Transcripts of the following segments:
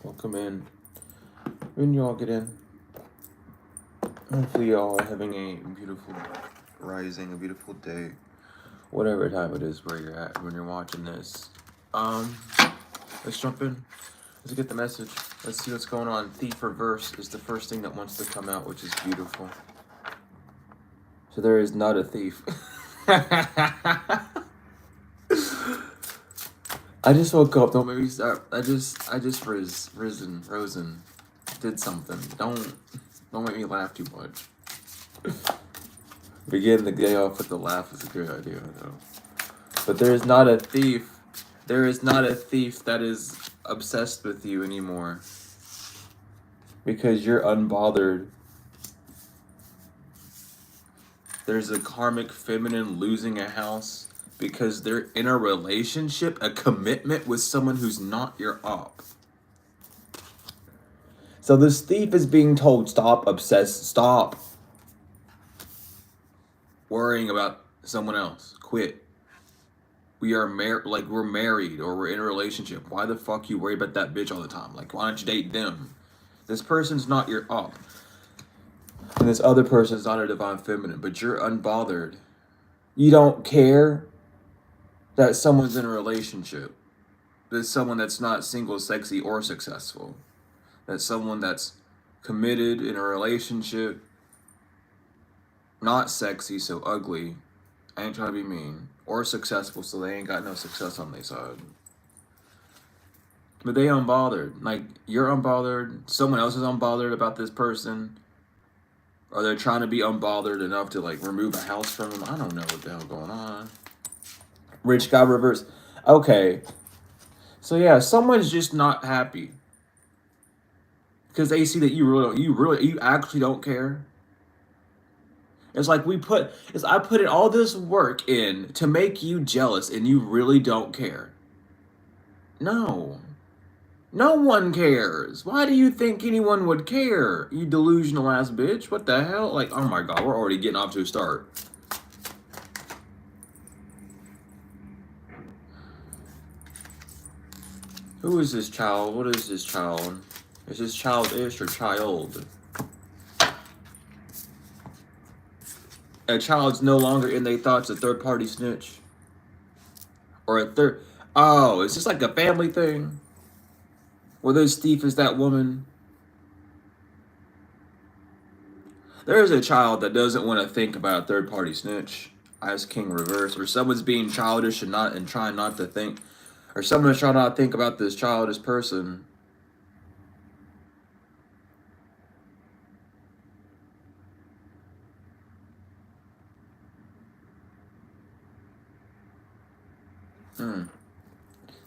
Welcome in. When you all get in, hopefully y'all are having a beautiful rising, a beautiful day, whatever time it is where you're at when you're watching this. Let's jump in. Let's get the message. Let's see what's going on. Thief reverse is the first thing that wants to come out, which is beautiful. So there is not a thief. I just woke up. Don't make me start. I just risen, did something. Don't make me laugh too much. Begin the day off with a laugh is a good idea, though. But there is not a thief. There is not a thief that is obsessed with you anymore. Because you're unbothered. There's a karmic feminine losing a house because they're in a relationship, a commitment with someone who's not your op. So this thief is being told, stop worrying about someone else. Quit. We are we're married or we're in a relationship. Why the fuck you worry about that bitch all the time? Like, why don't you date them? This person's not your op. And this other person's not a divine feminine, but you're unbothered. You don't care that someone's in a relationship. There's someone that's not single, sexy, or successful. That's someone that's committed in a relationship, not sexy, so ugly. I ain't trying to be mean. Or successful, so they ain't got no success on their side. But they unbothered. Like, you're unbothered. Someone else is unbothered about this person. Or they're trying to be unbothered enough to, like, remove a house from them. I don't know what the hell going on. Rich guy reverse. Okay. So, yeah, someone's just not happy. Because they see that you actually don't care. It's like I put in all this work in to make you jealous and you really don't care. No. No one cares. Why do you think anyone would care? You delusional ass bitch. What the hell? Like, oh my god, we're already getting off to a start. Who is this child? What is this child? Is this childish or child? A child's no longer in their thoughts a third-party snitch. Or a third... Oh, is this like a family thing? Where this thief is that woman? There is a child that doesn't want to think about a third-party snitch. Ice King reverse. Or someone's being childish and trying not to think. Or someone's trying not to think about this childish person.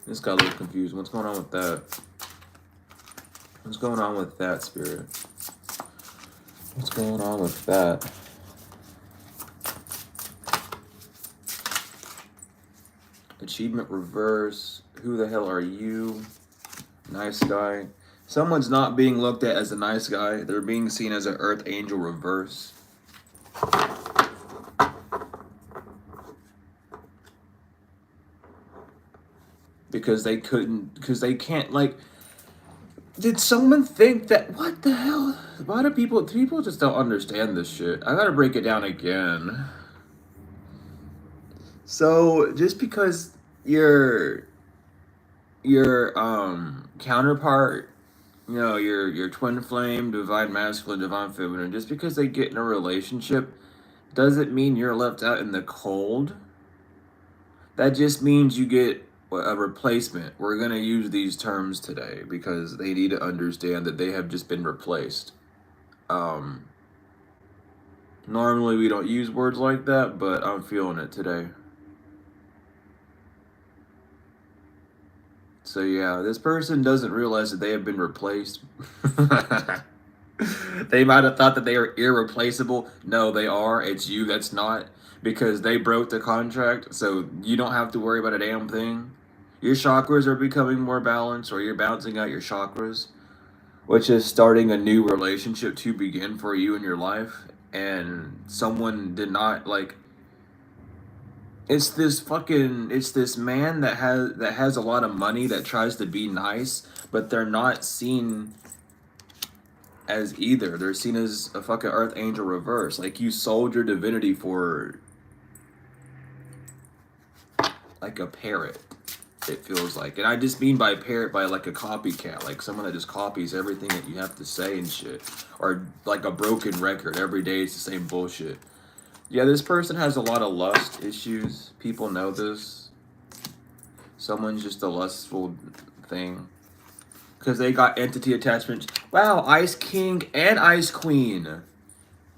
This got a little confused. What's going on with that? What's going on with that, Spirit? What's going on with that? Achievement reverse. Who the hell are you? Nice guy. Someone's not being looked at as a nice guy. They're being seen as an Earth Angel reverse. Because they can't, like, did someone think that, what the hell? Why do people just don't understand this shit? I gotta break it down again. So, just because your counterpart, you know, your twin flame, divine masculine, divine feminine, just because they get in a relationship doesn't mean you're left out in the cold. That just means you get a replacement. We're going to use these terms today because they need to understand that they have just been replaced. Normally we don't use words like that, but I'm feeling it today. So yeah, this person doesn't realize that they have been replaced. They might have thought that they are irreplaceable. No, they are. It's you that's not. Because they broke the contract, so you don't have to worry about a damn thing. Your chakras are becoming more balanced, or you're balancing out your chakras, which is starting a new relationship to begin for you in your life. And someone did not, like, It's this man that has a lot of money that tries to be nice, but they're not seen as either. They're seen as a fucking Archangel reverse. Like, you sold your divinity for like a parrot, it feels like. And I just mean by parrot by like a copycat, like someone that just copies everything that you have to say and shit. Or like a broken record. Every day it's the same bullshit. Yeah, this person has a lot of lust issues. People know this. Someone's just a lustful thing. Because they got entity attachments. Wow, Ice King and Ice Queen.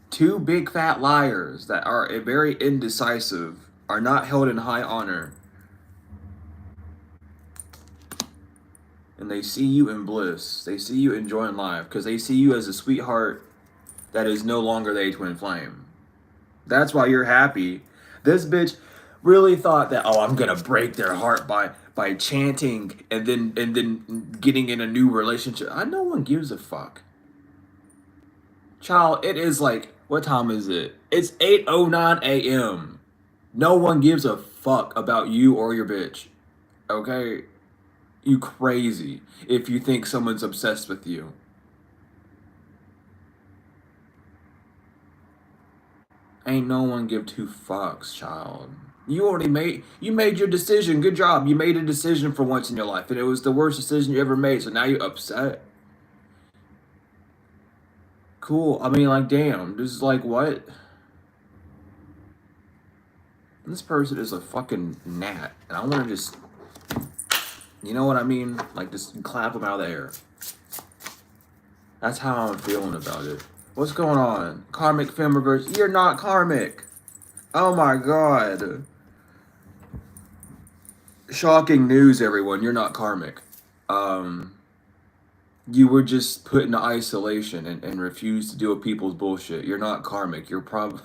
Two big fat liars that are very indecisive. Are not held in high honor. And they see you in bliss. They see you enjoying life. Because they see you as a sweetheart that is no longer the twin flame. That's why you're happy. This bitch really thought that, oh, I'm gonna break their heart by chanting and then getting in a new relationship. No one gives a fuck. Child, it is like, what time is it? It's 8:09 a.m. No one gives a fuck about you or your bitch. Okay? You crazy if you think someone's obsessed with you. Ain't no one give two fucks, child. You made your decision. Good job. You made a decision for once in your life, and it was the worst decision you ever made, so now you're upset. Cool. I mean, like, damn. This is like, what? This person is a fucking gnat, and I want to just, you know what I mean? Like, just clap them out of the air. That's how I'm feeling about it. What's going on? Karmic film reverse. You're not karmic. Oh my god. Shocking news, everyone. You're not karmic. You were just put into isolation and refused to deal with people's bullshit. You're not karmic. You're probably...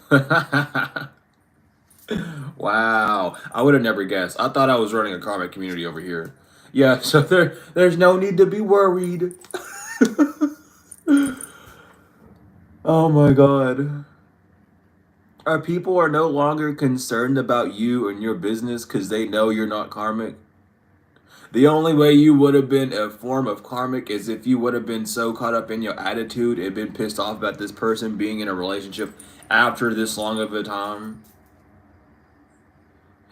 Wow. I would have never guessed. I thought I was running a karmic community over here. Yeah, so there's no need to be worried. Oh my god. Our people are no longer concerned about you and your business because they know you're not karmic. The only way you would have been a form of karmic is if you would have been so caught up in your attitude and been pissed off about this person being in a relationship after this long of a time.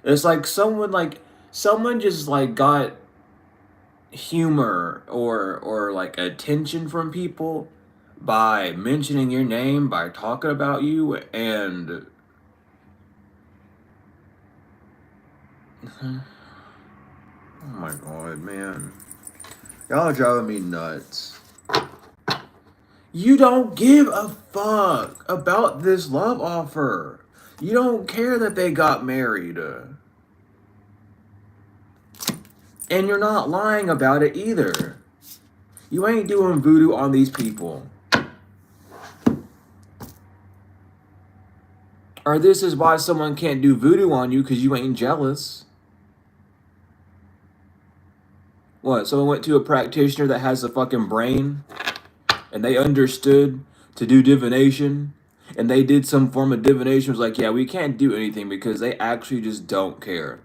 It's like someone just like got humor or like attention from people by mentioning your name, by talking about you, and oh my god, man. Y'all are driving me nuts. You don't give a fuck about this love offer. You don't care that they got married. And you're not lying about it either. You ain't doing voodoo on these people. Or this is why someone can't do voodoo on you, because you ain't jealous. What, someone went to a practitioner that has a fucking brain, and they understood to do divination, and they did some form of divination, was like, yeah, we can't do anything because they actually just don't care.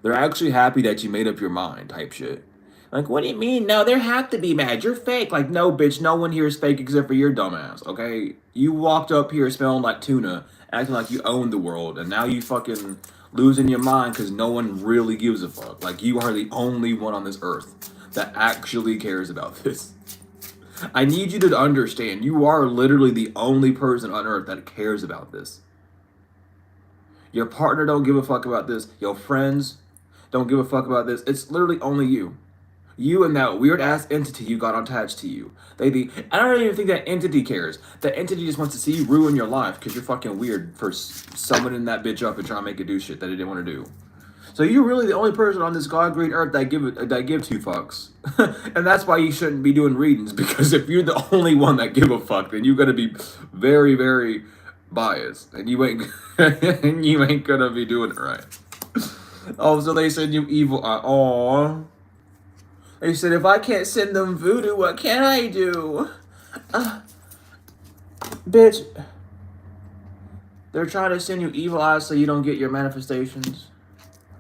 They're actually happy that you made up your mind, type shit. Like, what do you mean? No, they have to be mad. You're fake. Like, no, bitch, no one here is fake except for your dumbass, okay? You walked up here smelling like tuna, acting like you own the world, and now you fucking losing your mind because no one really gives a fuck. Like, you are the only one on this earth that actually cares about this. I need you to understand, you are literally the only person on earth that cares about this. Your partner don't give a fuck about this. Your friends don't give a fuck about this. It's literally only you. You and that weird-ass entity you got attached to you. I don't even think that entity cares. That entity just wants to see you ruin your life because you're fucking weird for summoning that bitch up and trying to make it do shit that it didn't want to do. So you're really the only person on this god-green earth that give two fucks. And that's why you shouldn't be doing readings, because if you're the only one that give a fuck, then you're going to be very, very biased. And you ain't going to be doing it right. Oh, so they said you evil. Aww. They said, if I can't send them voodoo, what can I do? Bitch. They're trying to send you evil eyes so you don't get your manifestations.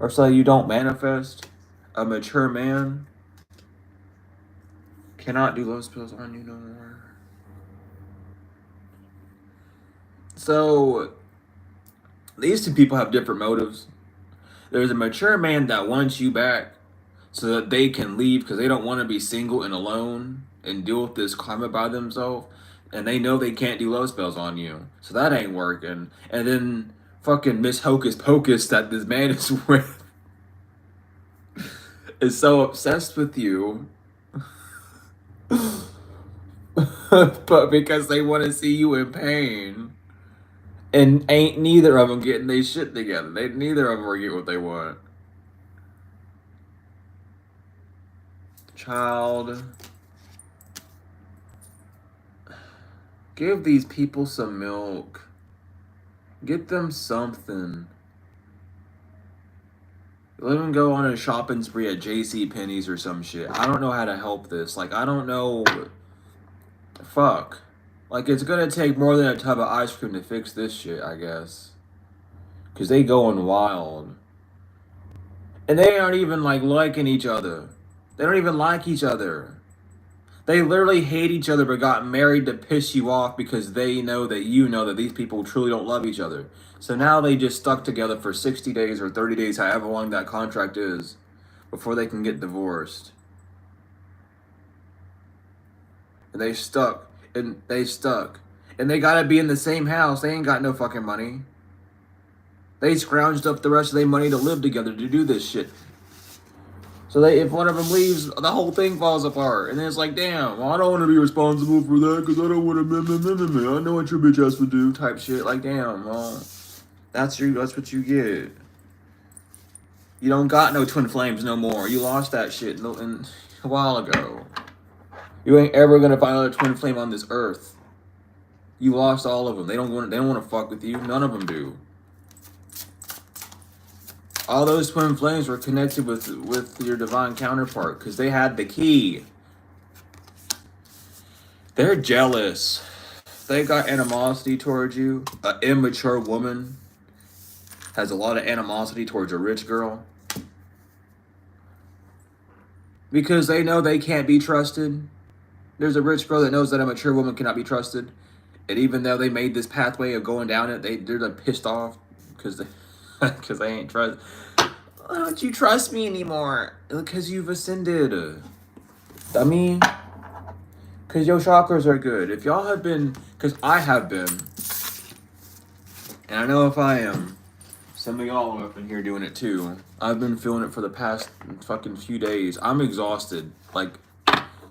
or so you don't manifest. A mature man cannot do love spells on you no more. So these two people have different motives. There's a mature man that wants you back so that they can leave because they don't want to be single and alone and deal with this climate by themselves. And they know they can't do love spells on you. So that ain't working. And then fucking Miss Hocus Pocus that this man is with is so obsessed with you. But because they want to see you in pain. And ain't neither of them getting their shit together. Neither of them are getting what they want. Child. Give these people some milk. Get them something. Let them go on a shopping spree at JCPenney's or some shit. I don't know how to help this. Like, I don't know. Fuck. Like, it's gonna take more than a tub of ice cream to fix this shit, I guess. Because they going wild. And they aren't even, like, liking each other. They don't even like each other. They literally hate each other but got married to piss you off because they know that you know that these people truly don't love each other. So now they just stuck together for 60 days or 30 days, however long that contract is, before they can get divorced. And they stuck. And they stuck. And they gotta be in the same house. They ain't got no fucking money. They scrounged up the rest of their money to live together to do this shit. So if one of them leaves, the whole thing falls apart. And then it's like, damn, well, I don't want to be responsible for that because I don't want to, I know what your bitch ass would do type shit. Like, damn, well, that's what you get. You don't got no twin flames no more. You lost that shit a while ago. You ain't ever going to find another twin flame on this earth. You lost all of them. They don't want to fuck with you. None of them do. All those twin flames were connected with your divine counterpart because they had the key. They're jealous. They got animosity towards you. An immature woman has a lot of animosity towards a rich girl. Because they know they can't be trusted. There's a rich girl that knows that a mature woman cannot be trusted. And even though they made this pathway of going down it, they're like pissed off because they ain't trust. Why don't you trust me anymore? Because you've ascended. I mean, because your chakras are good. If y'all have been, because I have been, and I know if I am, some of y'all up in here doing it too. I've been feeling it for the past fucking few days. I'm exhausted. Like,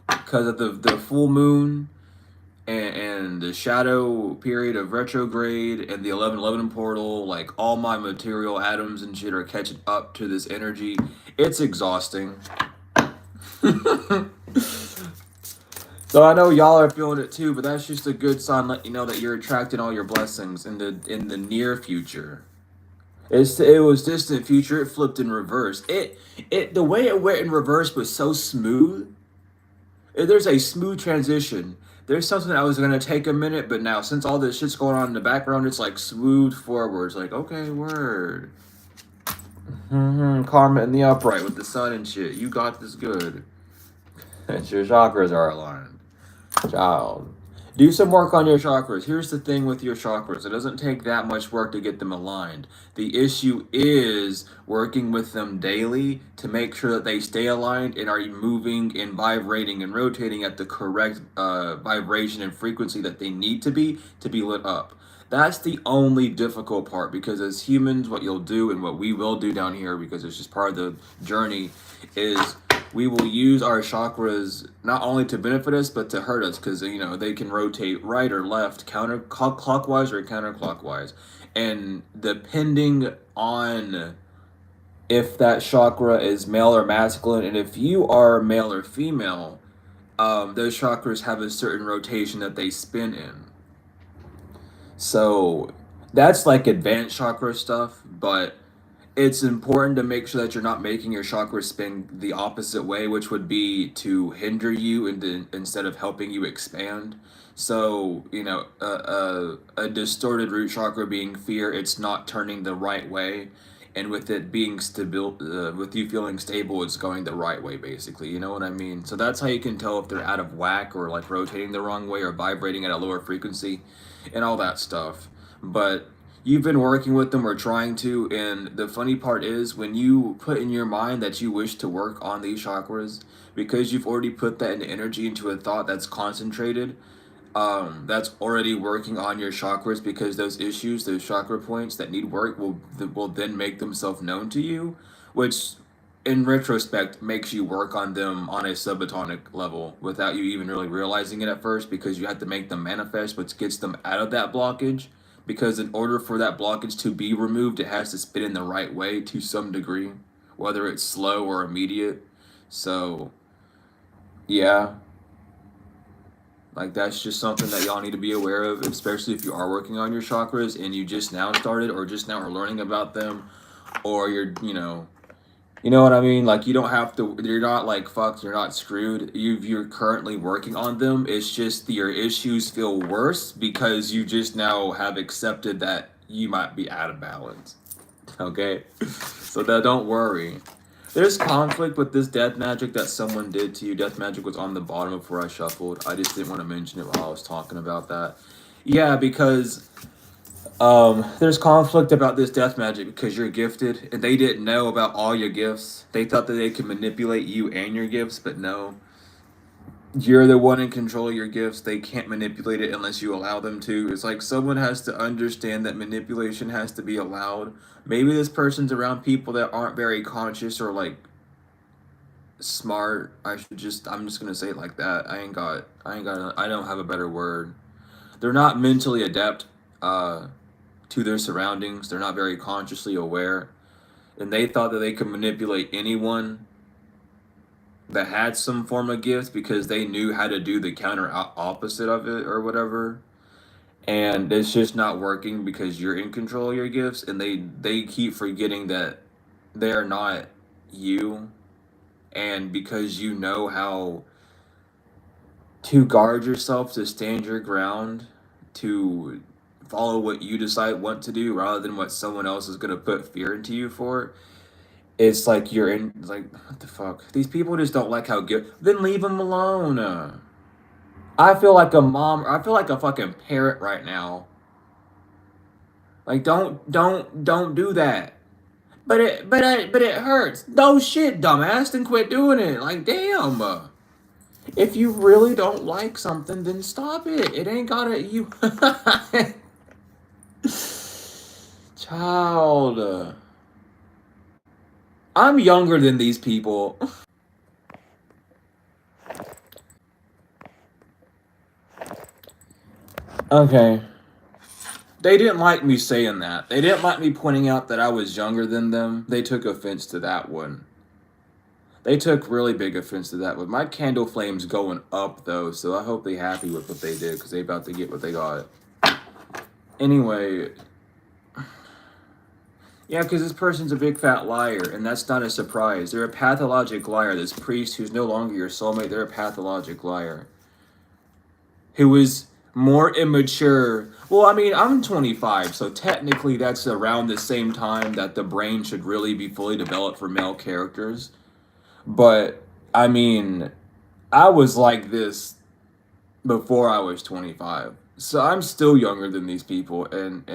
because of the full moon and the shadow period of retrograde and the 1111 portal, like all my material atoms and shit are catching up to this energy. It's exhausting. So I know y'all are feeling it too, but that's just a good sign letting you know that you're attracting all your blessings in the near future. It was distant future, it flipped in reverse. The way it went in reverse was so smooth. There's a smooth transition. There's something that was gonna take a minute, but now since all this shit's going on in the background, it's like smooth forwards. Like, okay, word. Karma in the upright with the sun and shit. You got this good. And your chakras are aligned. Child. Do some work on your chakras. Here's the thing with your chakras. It doesn't take that much work to get them aligned. The issue is working with them daily to make sure that they stay aligned and are moving and vibrating and rotating at the correct vibration and frequency that they need to be lit up. That's the only difficult part, because as humans, what you'll do and what we will do down here, because it's just part of the journey, is we will use our chakras not only to benefit us, but to hurt us, because, you know, they can rotate right or left, clockwise or counterclockwise. And depending on if that chakra is male or masculine, and if you are male or female, those chakras have a certain rotation that they spin in. So that's like advanced chakra stuff, but it's important to make sure that you're not making your chakras spin the opposite way, which would be to hinder you instead of helping you expand. So, you know, a distorted root chakra being fear, it's not turning the right way. and with it being stable, with you feeling stable, it's going the right way, basically. You know what I mean? So that's how you can tell if they're out of whack or like rotating the wrong way or vibrating at a lower frequency and all that stuff. But you've been working with them or trying to, and the funny part is when you put in your mind that you wish to work on these chakras, because you've already put that energy into a thought that's concentrated, that's already working on your chakras, because those issues, those chakra points that need work will then make themselves known to you, which in retrospect makes you work on them on a subatomic level without you even really realizing it at first, because you have to make them manifest, which gets them out of that blockage. Because in order for that blockage to be removed, it has to spin in the right way to some degree, whether it's slow or immediate. So, yeah, like that's just something that y'all need to be aware of, especially if you are working on your chakras and you just now started or just now are learning about them, or you're, you know what I mean? Like you don't have to, you're not like fucked, you're not screwed. You're currently working on them. It's just your issues feel worse because you just now have accepted that you might be out of balance. Okay? So that don't worry. There's conflict with this death magic that someone did to you. Death magic was on the bottom before I shuffled. I just didn't want to mention it while I was talking about that. Yeah, because there's conflict about this death magic because you're gifted, and they didn't know about all your gifts. They thought that they could manipulate you and your gifts, but no. You're the one in control of your gifts. They can't manipulate it unless you allow them to. It's like someone has to understand that manipulation has to be allowed. Maybe this person's around people that aren't very conscious or like smart. I'm just gonna say it like that. I don't have a better word. They're not mentally adept to their surroundings. They're not very consciously aware. And they thought that they could manipulate anyone that had some form of gift because they knew how to do the counter opposite of it or whatever. And it's just not working because you're in control of your gifts, and they keep forgetting that they're not you. And because you know how to guard yourself, to stand your ground, to follow what you want to do rather than what someone else is going to put fear into you for, it's like you're in, like, what the fuck? These people just don't like how good. Then leave them alone. I feel like a mom. I feel like a fucking parrot right now. Like, don't do that. But it hurts. No shit, dumbass. Then quit doing it. Like, damn. If you really don't like something, then stop it. It ain't gotta you. Child. I'm younger than these people. Okay. They didn't like me saying that. They didn't like me pointing out that I was younger than them. They took offense to that one. They took really big offense to that one. My candle flame's going up, though, so I hope they happy with what they did, because they about to get what they got. Anyway. Yeah, because this person's a big fat liar, and that's not a surprise. They're a pathologic liar. This priest who's no longer your soulmate, they're a pathologic liar. Who is more immature. Well, I mean, I'm 25, so technically that's around the same time that the brain should really be fully developed for male characters. But, I mean, I was like this before I was 25. So I'm still younger than these people, and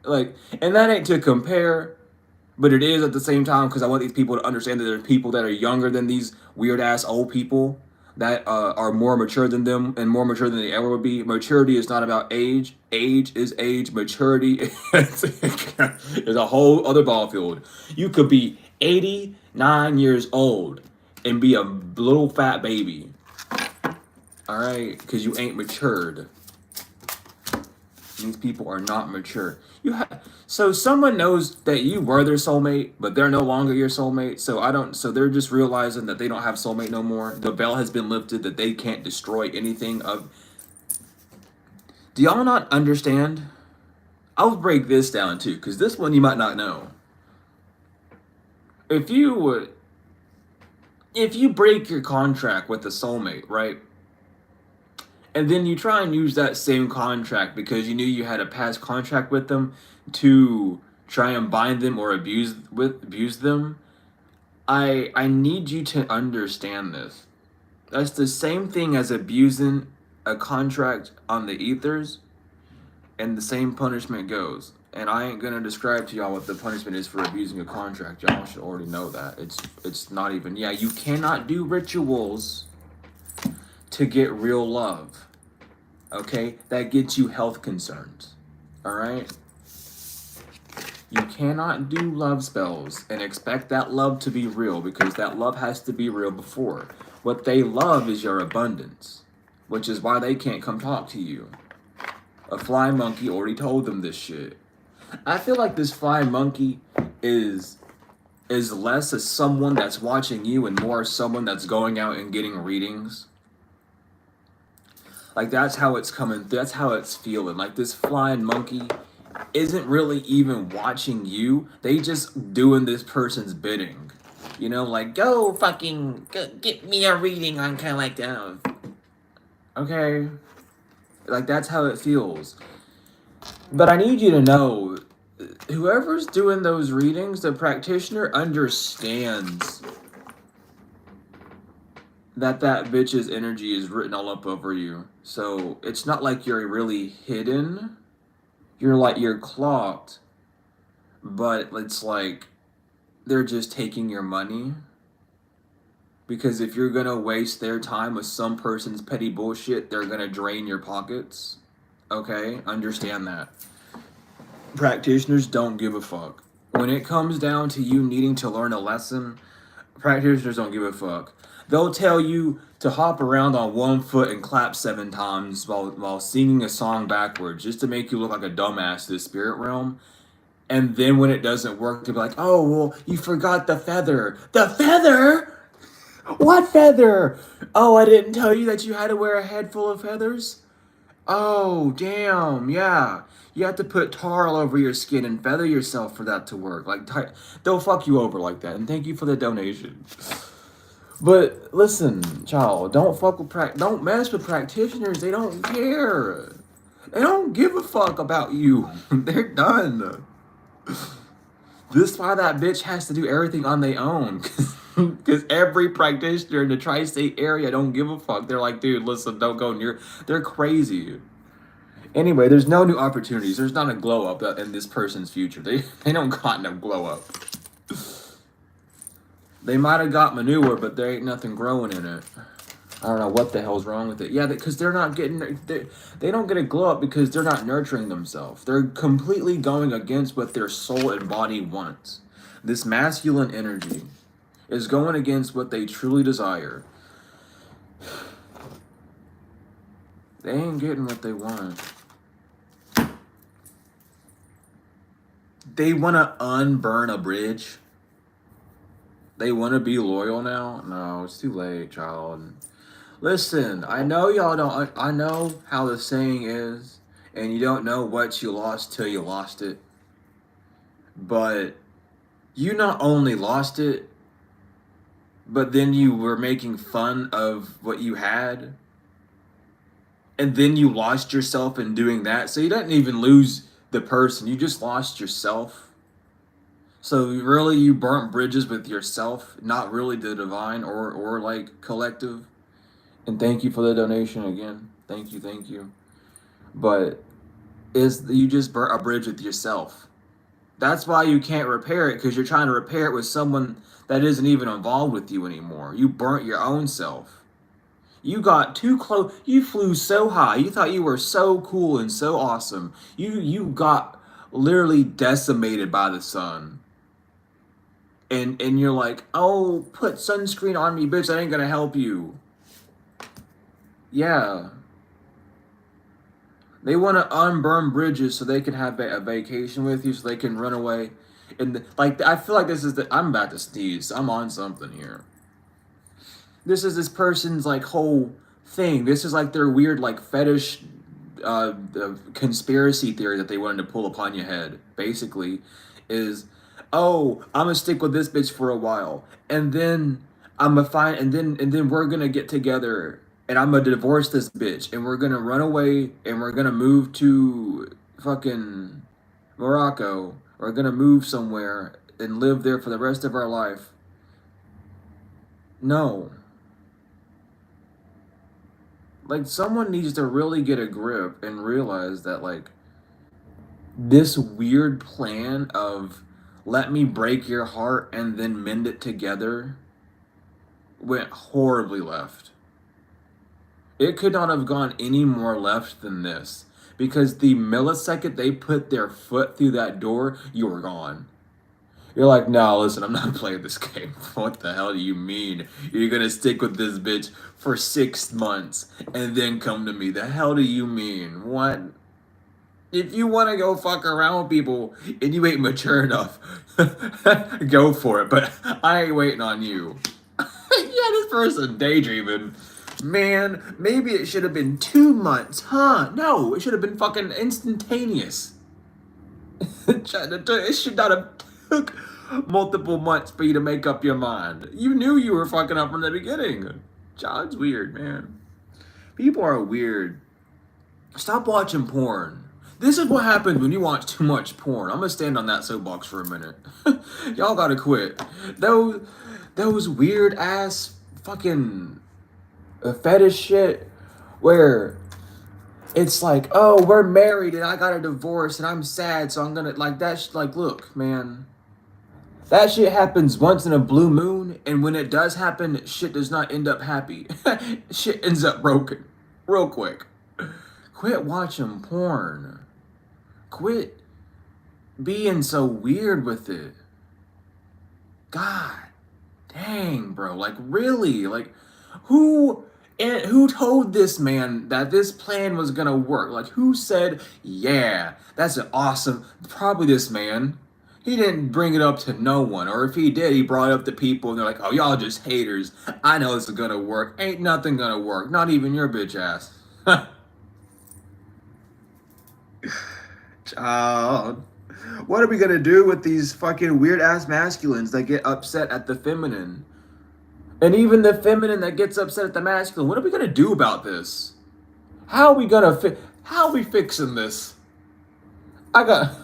that ain't to compare, but it is at the same time, because I want these people to understand that there are people that are younger than these weird-ass old people that are more mature than them and more mature than they ever would be. Maturity is not about age. Age is age. Maturity is a whole other ball field. You could be 89 years old and be a little fat baby. All right? Because you ain't matured. These people are not mature. So someone knows that you were their soulmate, but they're no longer your soulmate. So they're just realizing that they don't have soulmate no more. The veil has been lifted, that they can't destroy anything of. Do y'all not understand? I'll break this down too, because this one you might not know. If you break your contract with a soulmate, right? And then you try and use that same contract because you knew you had a past contract with them to try and bind them or abuse them. I need you to understand this. That's the same thing as abusing a contract on the ethers, and the same punishment goes. And I ain't gonna describe to y'all what the punishment is for abusing a contract. Y'all should already know that. It's not even, yeah, you cannot do rituals to get real love. Okay? That gets you health concerns. Alright? You cannot do love spells and expect that love to be real, because that love has to be real before. What they love is your abundance, which is why they can't come talk to you. A flying monkey already told them this shit. I feel like this flying monkey is less as someone that's watching you and more as someone that's going out and getting readings. Like, that's how it's coming. That's how it's feeling. Like, this flying monkey isn't really even watching you. They just doing this person's bidding. You know, like, go get me a reading on kind of like that. Okay? Like, that's how it feels. But I need you to know, whoever's doing those readings, the practitioner understands that bitch's energy is written all up over you. So it's not like you're really hidden. You're clocked, but it's like they're just taking your money. Because if you're gonna waste their time with some person's petty bullshit, they're gonna drain your pockets. Okay? Understand that. Practitioners don't give a fuck. When it comes down to you needing to learn a lesson, practitioners don't give a fuck. They'll tell you to hop around on one foot and clap 7 times while singing a song backwards, just to make you look like a dumbass to the spirit realm. And then when it doesn't work, they'll be like, oh, well, you forgot the feather. The feather? What feather? Oh, I didn't tell you that you had to wear a head full of feathers? Oh, damn, yeah. You have to put tar all over your skin and feather yourself for that to work. Like, they'll fuck you over like that. And thank you for the donation. But listen, child, don't mess with practitioners. They don't care. They don't give a fuck about you. They're done. This is why that bitch has to do everything on their own. Because every practitioner in the tri-state area don't give a fuck. They're like, dude, listen, don't go near. They're crazy. Anyway, there's no new opportunities. There's not a glow up in this person's future. They don't got no glow up. They might have got manure, but there ain't nothing growing in it. I don't know what the hell's wrong with it. Yeah, because they're not getting... They don't get a glow up because they're not nurturing themselves. They're completely going against what their soul and body wants. This masculine energy is going against what they truly desire. They ain't getting what they want. They want to unburn a bridge. They want to be loyal now? No, it's too late, child. Listen, I know y'all don't... I know how the saying is, and you don't know what you lost till you lost it. But you not only lost it, but then you were making fun of what you had. And then you lost yourself in doing that. So you didn't even lose the person. You just lost yourself. So really you burnt bridges with yourself, not really the divine or like collective. And thank you for the donation again. Thank you. But you just burnt a bridge with yourself. That's why you can't repair it, because you're trying to repair it with someone that isn't even involved with you anymore. You burnt your own self. You got too close. You flew so high. You thought you were so cool and so awesome. You got literally decimated by the sun. And you're like, oh, put sunscreen on me, bitch. That ain't gonna help you. Yeah. They want to unburn bridges so they can have a vacation with you, so they can run away. And like, I feel like this is I'm about to sneeze. I'm on something here. This is this person's like whole thing. This is like their weird like fetish conspiracy theory that they wanted to pull upon your head. Basically, is, oh, I'm gonna stick with this bitch for a while, and then I'm gonna find, and then we're gonna get together. And I'm gonna divorce this bitch, and we're gonna run away, and we're gonna move to fucking Morocco, We're gonna move somewhere and live there for the rest of our life. No. Like, someone needs to really get a grip and realize that, like, this weird plan of let me break your heart and then mend it together went horribly left. It could not have gone any more left than this. Because the millisecond they put their foot through that door, you were gone. You're like, no, listen, I'm not playing this game. What the hell do you mean? You're gonna stick with this bitch for 6 months and then come to me. The hell do you mean? What? If you want to go fuck around with people and you ain't mature enough, go for it. But I ain't waiting on you. Yeah, this person daydreaming. Man, maybe it should have been 2 months, huh? No, it should have been fucking instantaneous. It should not have took multiple months for you to make up your mind. You knew you were fucking up from the beginning. John's weird, man. People are weird. Stop watching porn. This is what happens when you watch too much porn. I'm gonna stand on that soapbox for a minute. Y'all gotta quit. Those weird ass fucking fetish shit where it's like, oh, we're married and I got a divorce and I'm sad, so I'm gonna, like, that like, look, man. That shit happens once in a blue moon, and when it does happen, shit does not end up happy. Shit ends up broken. Real quick. Quit watching porn. Quit being so weird with it. God dang, bro. Like, really? Like, who told this man that this plan was gonna work? Like, who said, yeah, that's an awesome... Probably this man. He didn't bring it up to no one. Or if he did, he brought it up to people and they're like, oh, y'all just haters. I know this is gonna work. Ain't nothing gonna work. Not even your bitch ass. Child. What are we gonna do with these fucking weird ass masculines that get upset at the feminine? And even the feminine that gets upset at the masculine. What are we gonna do about this? How are we gonna how are we fixing this? I got...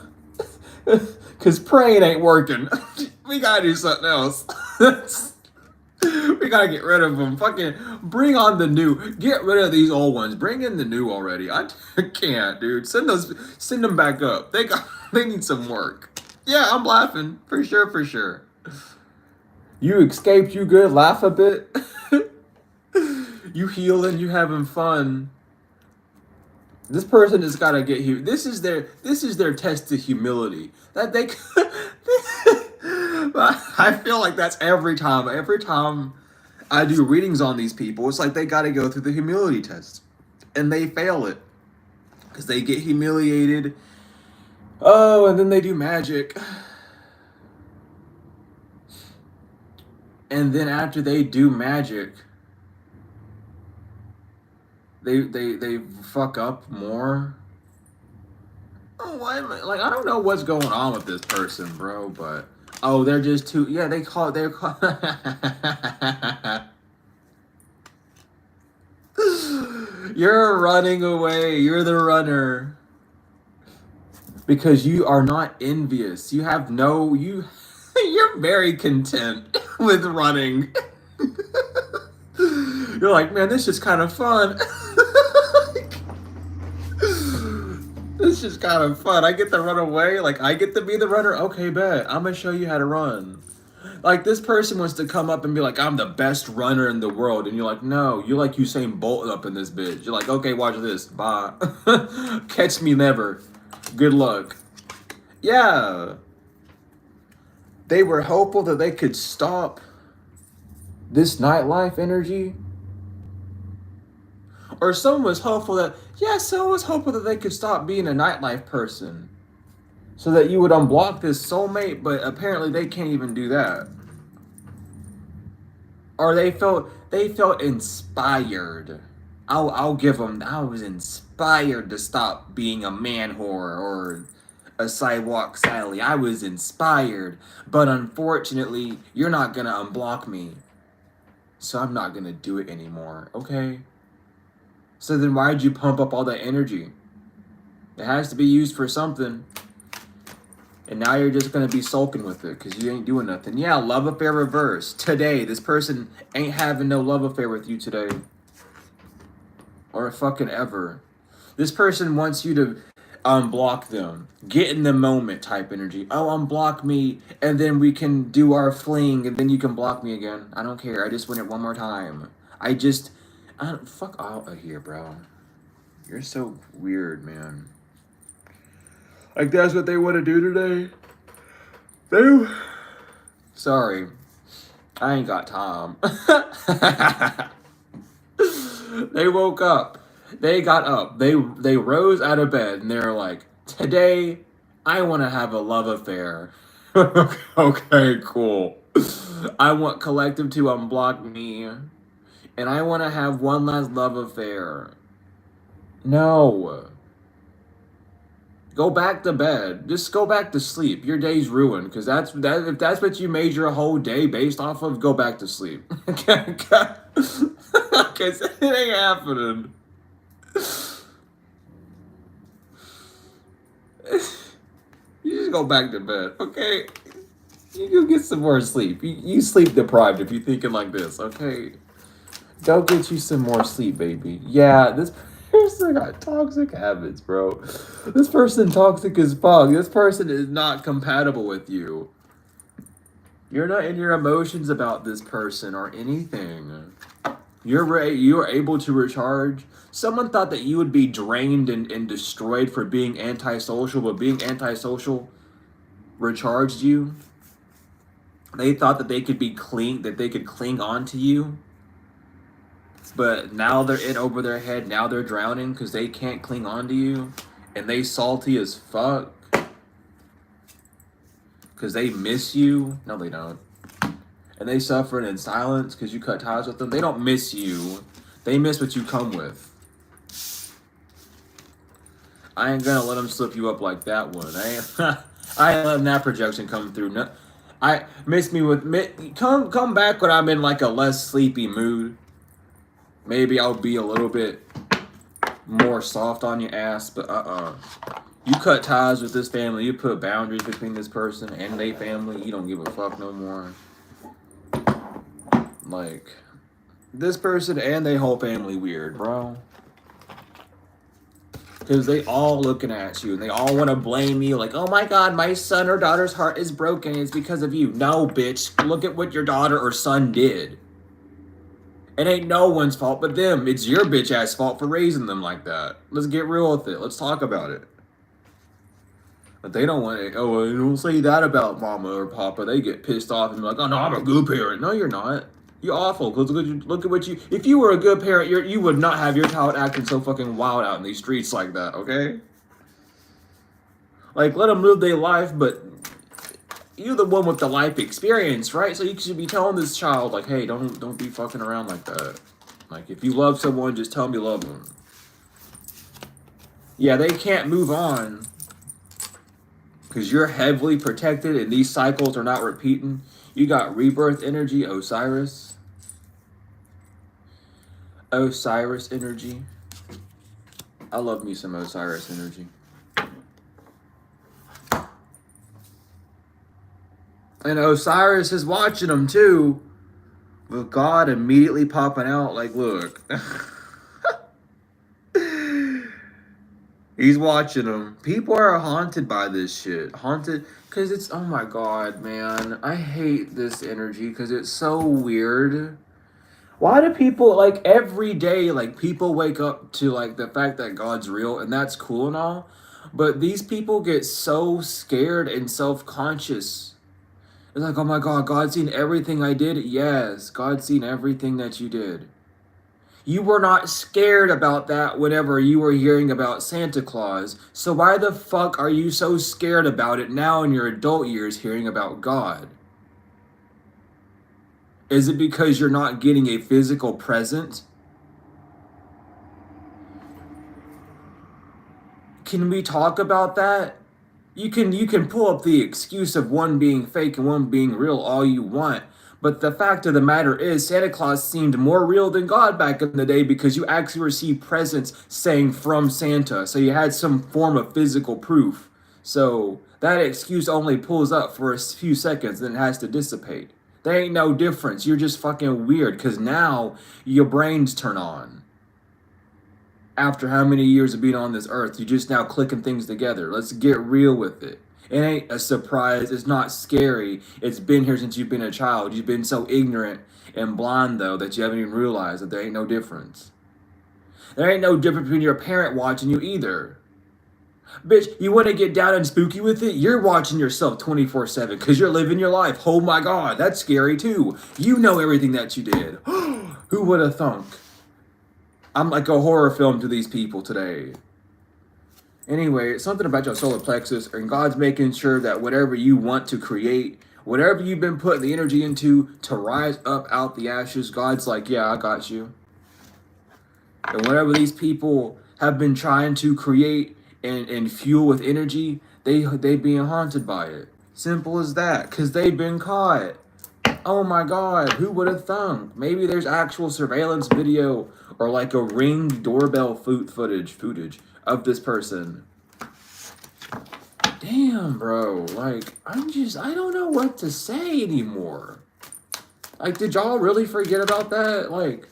Cause praying ain't working. We gotta do something else. We gotta get rid of them. Fucking bring on the new. Get rid of these old ones. Bring in the new already. I can't, dude. Send them back up. They need some work. Yeah, I'm laughing for sure, for sure. You escaped. You good? Laugh a bit. You healing. You having fun. This person has got to get here. This is their test to humility. That they... I feel like that's every time. Every time I do readings on these people, it's like they got to go through the humility test. And they fail it. Because they get humiliated. Oh, and then they do magic. And then after they do magic... They fuck up more. Oh, why am I, like, I don't know what's going on with this person, bro, but oh, they're just too, yeah, they're You're running away. You're the runner. Because you are not envious. You have no, you're very content with running. You're like, man, this is kind of fun. This is kind of fun. I get to run away. Like, I get to be the runner. Okay, bet. I'm going to show you how to run. Like, this person wants to come up and be like, I'm the best runner in the world. And you're like, no. You're like Usain Bolt up in this bitch. You're like, okay, watch this. Bye. Catch me never. Good luck. Yeah. They were hopeful that they could stop this nightlife energy. Or someone was hopeful that, yeah, someone was hopeful that they could stop being a nightlife person. So that you would unblock this soulmate, but apparently they can't even do that. Or they felt inspired. I'll give them, I was inspired to stop being a man whore or a sidewalk Sally. I was inspired, but unfortunately, you're not gonna unblock me. So I'm not gonna do it anymore, okay? So then why'd you pump up all that energy? It has to be used for something. And now you're just going to be sulking with it because you ain't doing nothing. Yeah, love affair reverse. Today, this person ain't having no love affair with you today. Or fucking ever. This person wants you to unblock them. Get in the moment type energy. Oh, unblock me and then we can do our fling and then you can block me again. I don't care. I just want it one more time. Fuck out of here, bro. You're so weird, man. Like, that's what they want to do today? Sorry. I ain't got time. They woke up. They got up. They rose out of bed and they're like, today, I want to have a love affair. Okay, cool. I want collective to unblock me. And I want to have one last love affair. No. Go back to bed. Just go back to sleep. Your day's ruined. Because if that's what you made your whole day based off of, go back to sleep. Because it ain't happening. You just go back to bed, okay? You go get some more sleep. You sleep deprived if you're thinking like this, okay? Go get you some more sleep, baby. Yeah, this person got toxic habits, bro. This person toxic as fuck. This person is not compatible with you. You're not in your emotions about this person or anything. You're able to recharge. Someone thought that you would be drained and destroyed for being antisocial, but being antisocial recharged you. They thought that they could cling on to you. But now they're in over their head. Now they're drowning because they can't cling on to you. And they salty as fuck. Because they miss you. No, they don't. And they suffering in silence because you cut ties with them. They don't miss you. They miss what you come with. I ain't gonna let them slip you up like that one. I ain't letting that projection come through. No, come back when I'm in like a less sleepy mood. Maybe I'll be a little bit more soft on your ass, but you cut ties with this family. You put boundaries between this person and their family. You don't give a fuck no more. Like, this person and their whole family weird, bro. Because they all looking at you and they all want to blame you. Like, oh my god, my son or daughter's heart is broken. It's because of you. No, bitch. Look at what your daughter or son did. It ain't no one's fault but them. It's your bitch ass fault for raising them like that. Let's get real with it. Let's talk about it. But they don't want it. Oh, don't say that about mama or papa. They get pissed off and be like, oh no, I'm a good parent. No, you're not. You're awful. Because look at what you... If you were a good parent, you would not have your child acting so fucking wild out in these streets like that, okay? Like, let them live their life, but... You're the one with the life experience, right? So you should be telling this child, like, hey, don't be fucking around like that. Like, if you love someone, just tell them you love them. Yeah, they can't move on. Because you're heavily protected and these cycles are not repeating. You got rebirth energy, Osiris. Osiris energy. I love me some Osiris energy. And Osiris is watching them too. With God immediately popping out like, look. He's watching them. People are haunted by this shit. Haunted. Because it's, oh my god, man. I hate this energy because it's so weird. Why do people, like, every day, like, people wake up to, like, the fact that God's real, and that's cool and all, but these people get so scared and self-conscious. It's like, oh my god, God's seen everything I did? Yes, God's seen everything that you did. You were not scared about that whenever you were hearing about Santa Claus, so why the fuck are you so scared about it now in your adult years hearing about God? Is it because you're not getting a physical present? Can we talk about that? You can pull up the excuse of one being fake and one being real all you want, but the fact of the matter is Santa Claus seemed more real than God back in the day because you actually received presents saying from Santa, so you had some form of physical proof. So that excuse only pulls up for a few seconds, then it has to dissipate. There ain't no difference. You're just fucking weird because now your brains turn on. After how many years of being on this earth, you're just now clicking things together. Let's get real with it. It ain't a surprise. It's not scary. It's been here since you've been a child. You've been so ignorant and blind, though, that you haven't even realized that there ain't no difference. There ain't no difference between your parent watching you either. Bitch, you want to get down and spooky with it? You're watching yourself 24/7 because you're living your life. Oh my God, that's scary too. You know everything that you did. Who would have thunk? I'm like a horror film to these people today. Anyway, it's something about your solar plexus, and God's making sure that whatever you want to create, whatever you've been putting the energy into to rise up out the ashes, God's like, yeah, I got you. And whatever these people have been trying to create and fuel with energy, they being haunted by it. Simple as that, because they've been caught. Oh my God, who would have thunk? Maybe there's actual surveillance video or like a Ring doorbell footage of this person. Damn, bro. Like, I don't know what to say anymore. Like, did y'all really forget about that? Like,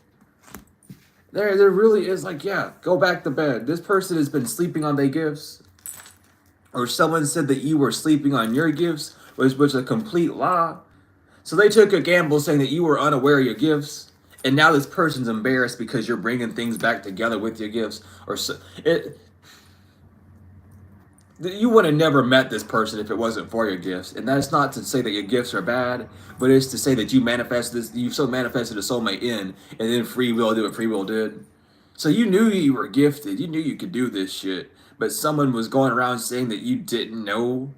there really is, like, yeah, go back to bed. This person has been sleeping on their gifts. Or someone said that you were sleeping on your gifts, which was a complete lie. So they took a gamble saying that you were unaware of your gifts. And now this person's embarrassed because you're bringing things back together with your gifts. Or so, you would have never met this person if it wasn't for your gifts. And that's not to say that your gifts are bad, but it's to say that you manifested this, you so manifested a soulmate in, and then free will did what free will did. So you knew you were gifted. You knew you could do this shit. But someone was going around saying that you didn't know.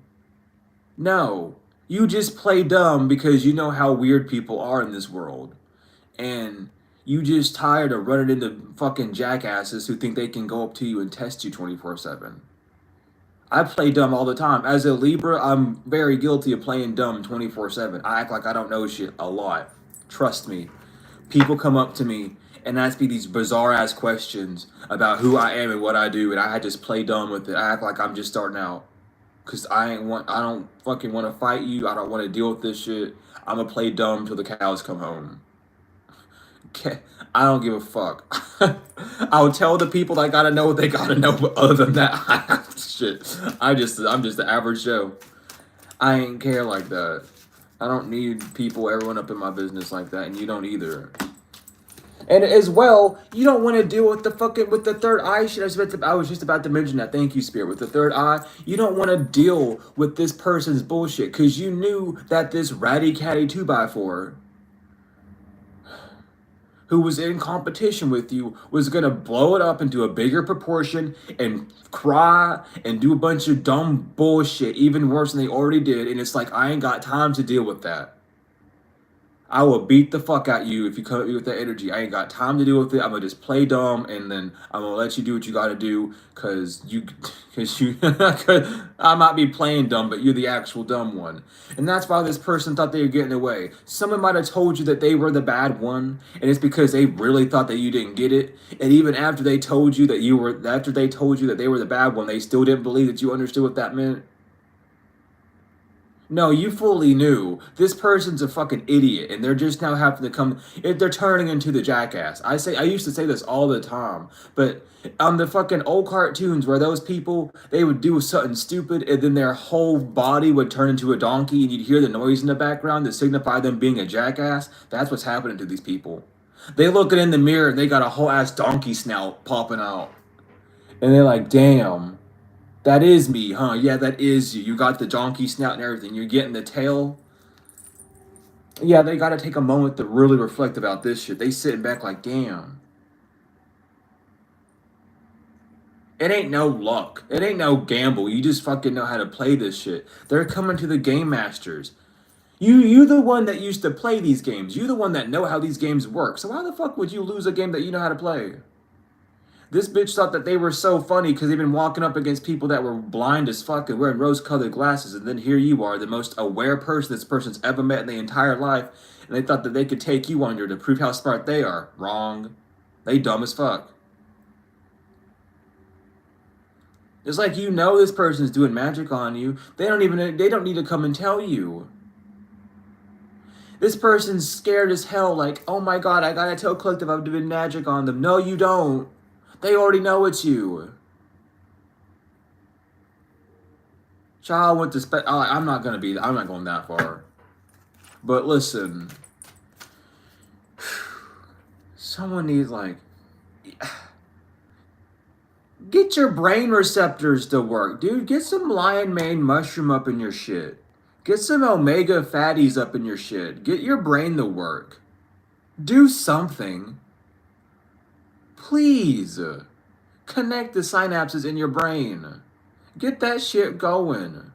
No. You just play dumb because you know how weird people are in this world. And you just tired of running into fucking jackasses who think they can go up to you and test you 24/7. I play dumb all the time. As a Libra, I'm very guilty of playing dumb 24/7. I act like I don't know shit a lot. Trust me. People come up to me and ask me these bizarre ass questions about who I am and what I do, and I just play dumb with it. I act like I'm just starting out. Cause I don't fucking want to fight you. I don't want to deal with this shit. I'm gonna play dumb till the cows come home. Okay, I don't give a fuck. I'll tell the people that gotta know what they gotta know, but other than that, shit. I'm just the average Joe. I ain't care like that. I don't need people, everyone up in my business like that, and you don't either. And as well, you don't want to deal with the third eye shit. I was just about to mention that. Thank you, Spirit. With the third eye, you don't want to deal with this person's bullshit because you knew that this ratty catty 2x4 who was in competition with you was going to blow it up into a bigger proportion and cry and do a bunch of dumb bullshit, even worse than they already did. And it's like, I ain't got time to deal with that. I will beat the fuck out you if you come at me with that energy. I ain't got time to deal with it. I'm gonna just play dumb, and then I'm gonna let you do what you gotta do, cause I might be playing dumb, but you're the actual dumb one. And that's why this person thought they were getting away. Someone might have told you that they were the bad one, and it's because they really thought that you didn't get it. And even after they told you that they were the bad one, they still didn't believe that you understood what that meant. No, you fully knew. This person's a fucking idiot, and they're just now having to come. They're turning into the jackass. I used to say this all the time, but on the fucking old cartoons where those people, they would do something stupid, and then their whole body would turn into a donkey, and you'd hear the noise in the background that signified them being a jackass. That's what's happening to these people. They looking in the mirror, and they got a whole ass donkey snout popping out, and they're like, damn. That is me, huh? Yeah, that is you. You got the donkey snout and everything. You're getting the tail. Yeah, they got to take a moment to really reflect about this shit. They sitting back like, damn. It ain't no luck. It ain't no gamble. You just fucking know how to play this shit. They're coming to the game masters. You the one that used to play these games. You the one that know how these games work. So why the fuck would you lose a game that you know how to play? This bitch thought that they were so funny because they've been walking up against people that were blind as fuck and wearing rose-colored glasses, and then here you are, the most aware person this person's ever met in their entire life, and they thought that they could take you under to prove how smart they are. Wrong. They dumb as fuck. It's like, you know, this person's doing magic on you. They don't need to come and tell you. This person's scared as hell, like, oh my god, I gotta tell Collective I'm doing magic on them. No, you don't. They already know it's you. Child went to I'm not going that far. But listen, someone needs, like, get your brain receptors to work, dude. Get some lion mane mushroom up in your shit. Get some omega fatties up in your shit. Get your brain to work. Do something. Please. Connect the synapses in your brain. Get that shit going.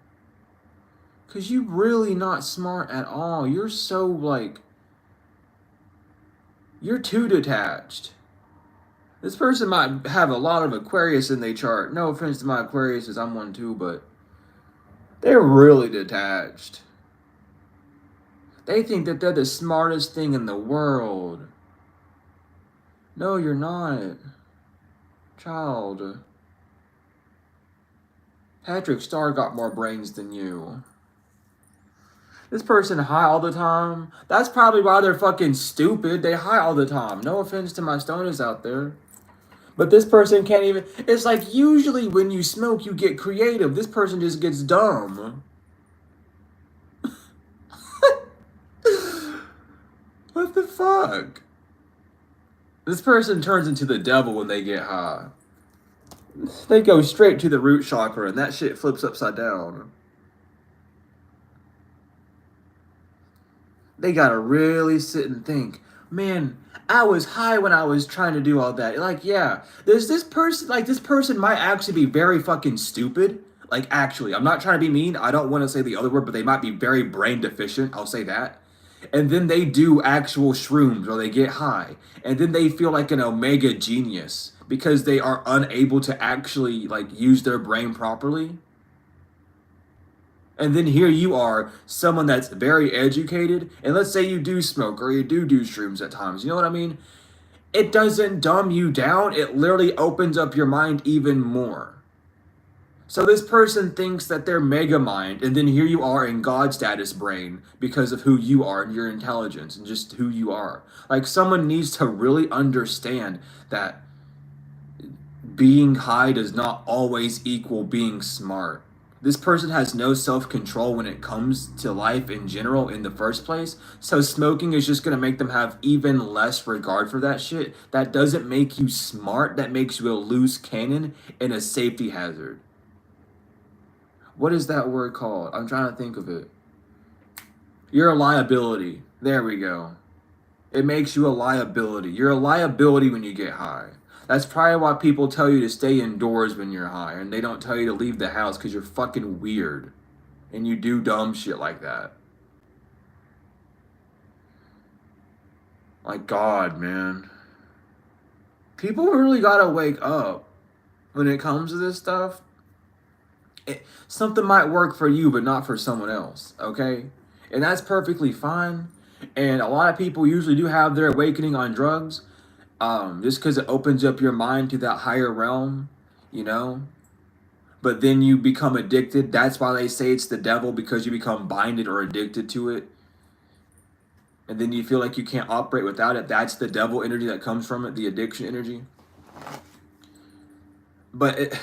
Because you're really not smart at all. You're so, like, you're too detached. This person might have a lot of Aquarius in their chart. No offense to my Aquariuses, I'm one too, but they're really detached. They think that they're the smartest thing in the world. No, you're not. Child. Patrick Star got more brains than you. This person high all the time. That's probably why they're fucking stupid. They high all the time. No offense to my stoners out there. But this person can't even... It's like, usually when you smoke, you get creative. This person just gets dumb. What the fuck? This person turns into the devil when they get high. They go straight to the root chakra and that shit flips upside down. They gotta really sit and think, man, I was high when I was trying to do all that. Like, yeah, there's this person, like, this person might actually be very fucking stupid. Like, actually, I'm not trying to be mean. I don't want to say the other word, but they might be very brain deficient. I'll say that. And then they do actual shrooms or they get high. And then they feel like an omega genius because they are unable to actually, like, use their brain properly. And then here you are, someone that's very educated, and let's say you do smoke or you do shrooms at times, you know what I mean? It doesn't dumb you down, it literally opens up your mind even more. So this person thinks that they're mega mind, and then here you are in God status brain because of who you are and your intelligence and just who you are. Like, someone needs to really understand that being high does not always equal being smart. This person has no self-control when it comes to life in general in the first place. So smoking is just going to make them have even less regard for that shit. That doesn't make you smart. That makes you a loose cannon and a safety hazard. What is that word called? I'm trying to think of it. You're a liability. There we go. It makes you a liability. You're a liability when you get high. That's probably why people tell you to stay indoors when you're high, and they don't tell you to leave the house because you're fucking weird and you do dumb shit like that. Like, God, man. People really gotta wake up when it comes to this stuff. Something might work for you, but not for someone else, okay? And that's perfectly fine. And a lot of people usually do have their awakening on drugs. Just because it opens up your mind to that higher realm, you know? But then you become addicted. That's why they say it's the devil, because you become binded or addicted to it. And then you feel like you can't operate without it. That's the devil energy that comes from it, the addiction energy. But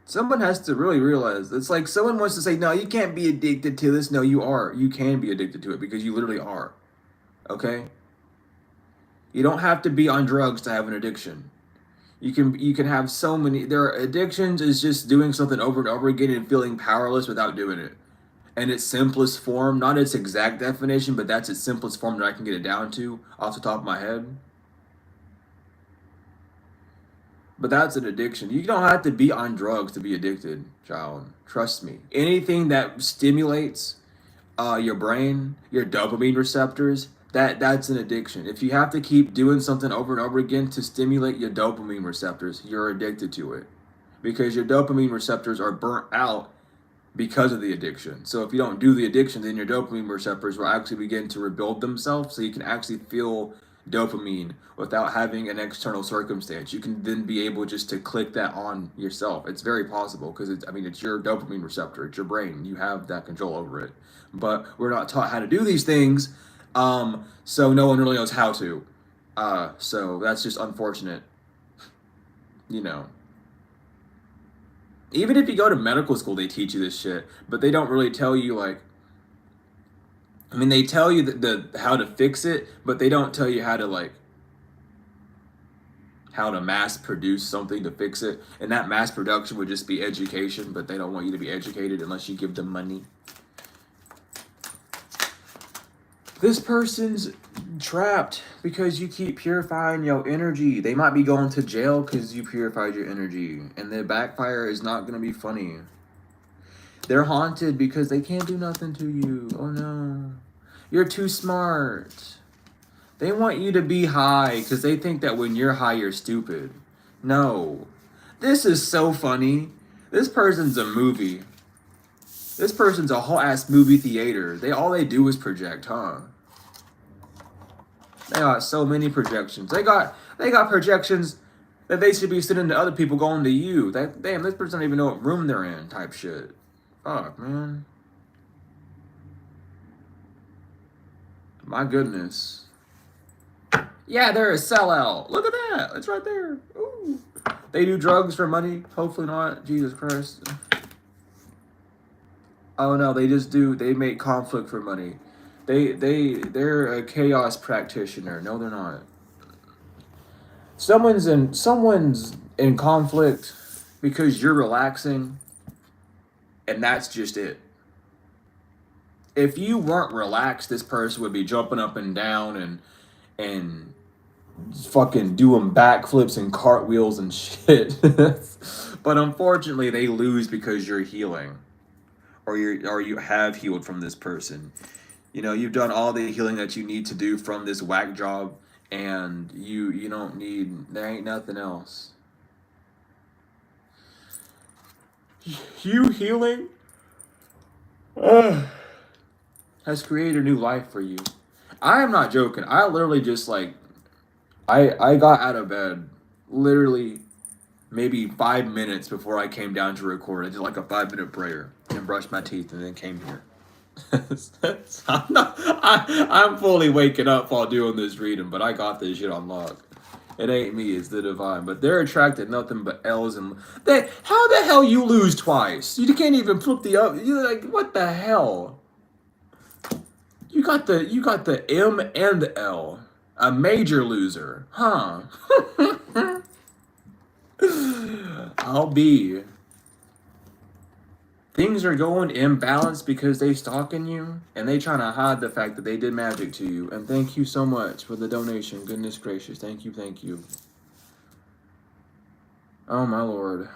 someone has to really realize, it's like someone wants to say, no, you can't be addicted to this. No, you are. You can be addicted to it because you literally are. Okay? You don't have to be on drugs to have an addiction. You can have so many. There are addictions is just doing something over and over again and feeling powerless without doing it. And its simplest form, not its exact definition, but that's its simplest form that I can get it down to off the top of my head. But that's an addiction. You don't have to be on drugs to be addicted, child. Trust me. Anything that stimulates your brain, your dopamine receptors, that's an addiction. If you have to keep doing something over and over again to stimulate your dopamine receptors, you're addicted to it. Because your dopamine receptors are burnt out because of the addiction. So if you don't do the addiction, then your dopamine receptors will actually begin to rebuild themselves so you can actually feel dopamine without having an external circumstance. You can then be able just to click that on yourself. It's very possible because it's your dopamine receptor. It's your brain. You have that control over it. But we're not taught how to do these things, so no one really knows how to. So that's just unfortunate. You know. Even if you go to medical school, they teach you this shit, but they don't really tell you like. I mean, they tell you the how to fix it, but they don't tell you how to like. How to mass produce something to fix it, and that mass production would just be education, but they don't want you to be educated unless you give them money. This person's trapped because you keep purifying your energy. They might be going to jail because you purified your energy, and the backfire is not going to be funny. They're haunted because they can't do nothing to you. Oh no. You're too smart. They want you to be high because they think that when you're high, you're stupid. No. This is so funny. This person's a movie. This person's a whole ass movie theater. All they do is project, huh? They got so many projections. They got projections that they should be sending to other people going to you. Damn, this person don't even know what room they're in type shit. Fuck, man. My goodness. Yeah, they're a sellout. Look at that. It's right there. Ooh. They do drugs for money. Hopefully not. Jesus Christ. Oh no, they make conflict for money. They're a chaos practitioner. No, they're not. Someone's in conflict because you're relaxing, and that's just it. If you weren't relaxed, this person would be jumping up and down and fucking doing backflips and cartwheels and shit. But unfortunately, they lose because you're healing, or you have healed from this person. You know, you've done all the healing that you need to do from this whack job, and you don't need. There ain't nothing else. You healing has created a new life for you. I am not joking. I literally just like. I got out of bed literally maybe 5 minutes before I came down to record. I did like a 5-minute prayer and brushed my teeth and then came here. I'm fully waking up while doing this reading, but I got this shit on lock. It ain't me, it's the divine. But they're attracted nothing but L's and how the hell you lose twice? You can't even flip the up. You're like, what the hell? You got the M and the L. A major loser, huh? I'll be. Things are going imbalanced because they stalking you and they trying to hide the fact that they did magic to you. And thank you so much for the donation. Goodness gracious. Thank you, thank you. Oh my lord.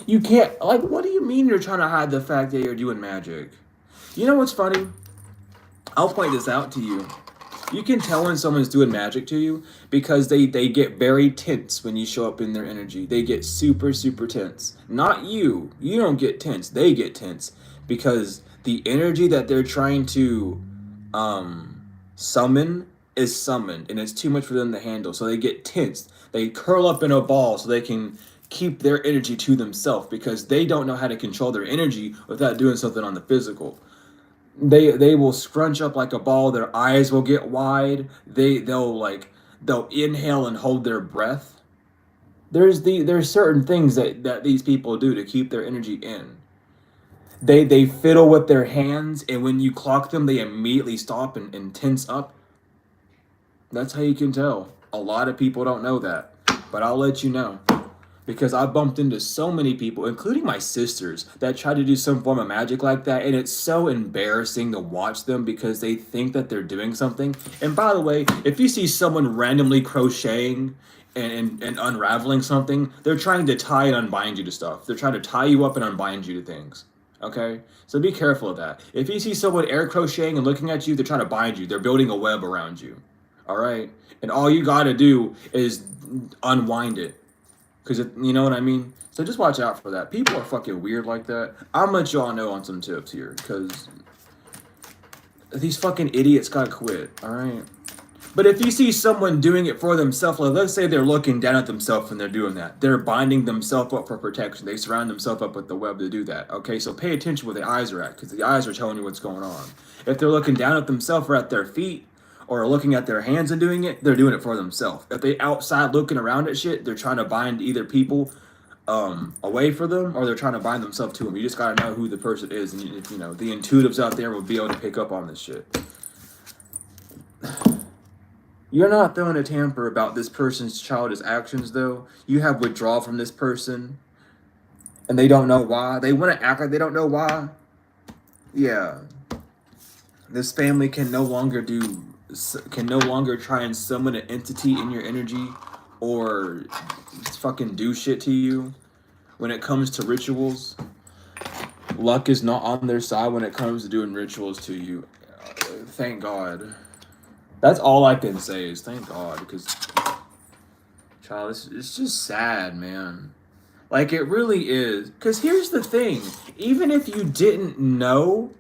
You can't, like, what do you mean you're trying to hide the fact that you're doing magic? You know what's funny? I'll point this out to you. You can tell when someone's doing magic to you because they get very tense when you show up in their energy. They get super, super tense. Not you. You don't get tense. They get tense because the energy that they're trying to summon is summoned, and it's too much for them to handle. So they get tense. They curl up in a ball so they can keep their energy to themselves because they don't know how to control their energy without doing something on the physical. They will scrunch up like a ball. Their eyes will get wide. They'll inhale and hold their breath. There's certain things that these people do to keep their energy in. They fiddle with their hands, and when you clock them, they immediately stop and tense up. That's how you can tell. A lot of people don't know that, but I'll let you know. Because I bumped into so many people, including my sisters, that try to do some form of magic like that, and it's so embarrassing to watch them because they think that they're doing something. And by the way, if you see someone randomly crocheting and unraveling something, they're trying to tie and unbind you to stuff. They're trying to tie you up and unbind you to things. Okay? So be careful of that. If you see someone air crocheting and looking at you, they're trying to bind you. They're building a web around you. Alright? And all you gotta do is unwind it. Because, you know what I mean? So just watch out for that. People are fucking weird like that. I'll let y'all know on some tips here. Because these fucking idiots gotta quit. Alright? But if you see someone doing it for themselves, like let's say they're looking down at themselves and they're doing that, they're binding themselves up for protection. They surround themselves up with the web to do that. Okay, so pay attention where the eyes are at, because the eyes are telling you what's going on. If they're looking down at themselves or at their feet, or looking at their hands and doing it, they're doing it for themselves. If they outside looking around at shit, they're trying to bind either people away for them, or they're trying to bind themselves to them. You just gotta know who the person is, and you know the intuitives out there will be able to pick up on this shit. You're not throwing a tamper about this person's childish actions, though. You have withdrawal from this person, and they don't know why. They want to act like they don't know why. Yeah, this family can no longer try and summon an entity in your energy, or fucking do shit to you. When it comes to rituals, luck is not on their side when it comes to doing rituals to you. Thank God. That's all I can say is thank God, because child, it's just sad, man. Like, it really is. Because here's the thing, even if you didn't know,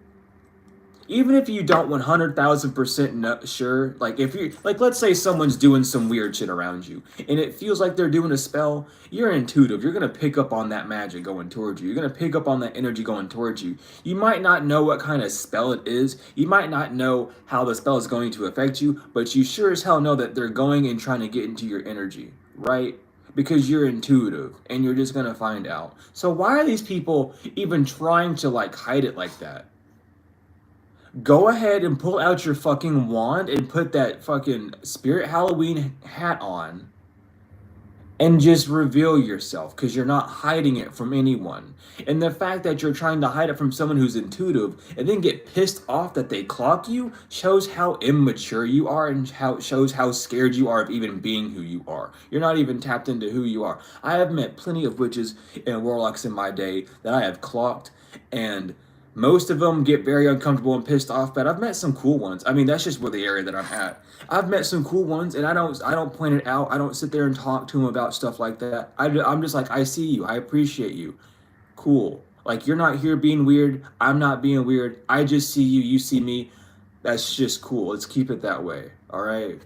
even if you don't 100,000% sure, like if you, like let's say someone's doing some weird shit around you and it feels like they're doing a spell, you're intuitive. You're going to pick up on that magic going towards you. You're going to pick up on that energy going towards you. You might not know what kind of spell it is. You might not know how the spell is going to affect you, but you sure as hell know that they're going and trying to get into your energy, right? Because you're intuitive and you're just going to find out. So why are these people even trying to like hide it like that? Go ahead and pull out your fucking wand and put that fucking Spirit Halloween hat on and just reveal yourself, because you're not hiding it from anyone. And the fact that you're trying to hide it from someone who's intuitive and then get pissed off that they clock you shows how immature you are, and shows how scared you are of even being who you are. You're not even tapped into who you are. I have met plenty of witches and warlocks in my day that I have clocked, and most of them get very uncomfortable and pissed off, but I've met some cool ones. I mean, that's just where the area that I'm at. I've met some cool ones, and I don't point it out. I don't sit there and talk to them about stuff like that. I'm just like, I see you. I appreciate you. Cool. Like, you're not here being weird. I'm not being weird. I just see you. You see me. That's just cool. Let's keep it that way. All right?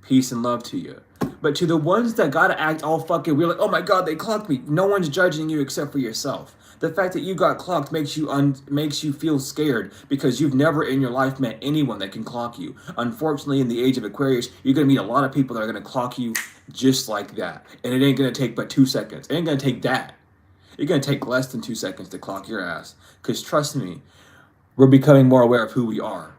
Peace and love to you. But to the ones that gotta act all fucking weird, like, oh my God, they clocked me. No one's judging you except for yourself. The fact that you got clocked makes you feel scared, because you've never in your life met anyone that can clock you. Unfortunately, in the age of Aquarius, you're going to meet a lot of people that are going to clock you just like that. And it ain't going to take but 2 seconds. It ain't going to take that. It's going to take less than 2 seconds to clock your ass. Because trust me, we're becoming more aware of who we are.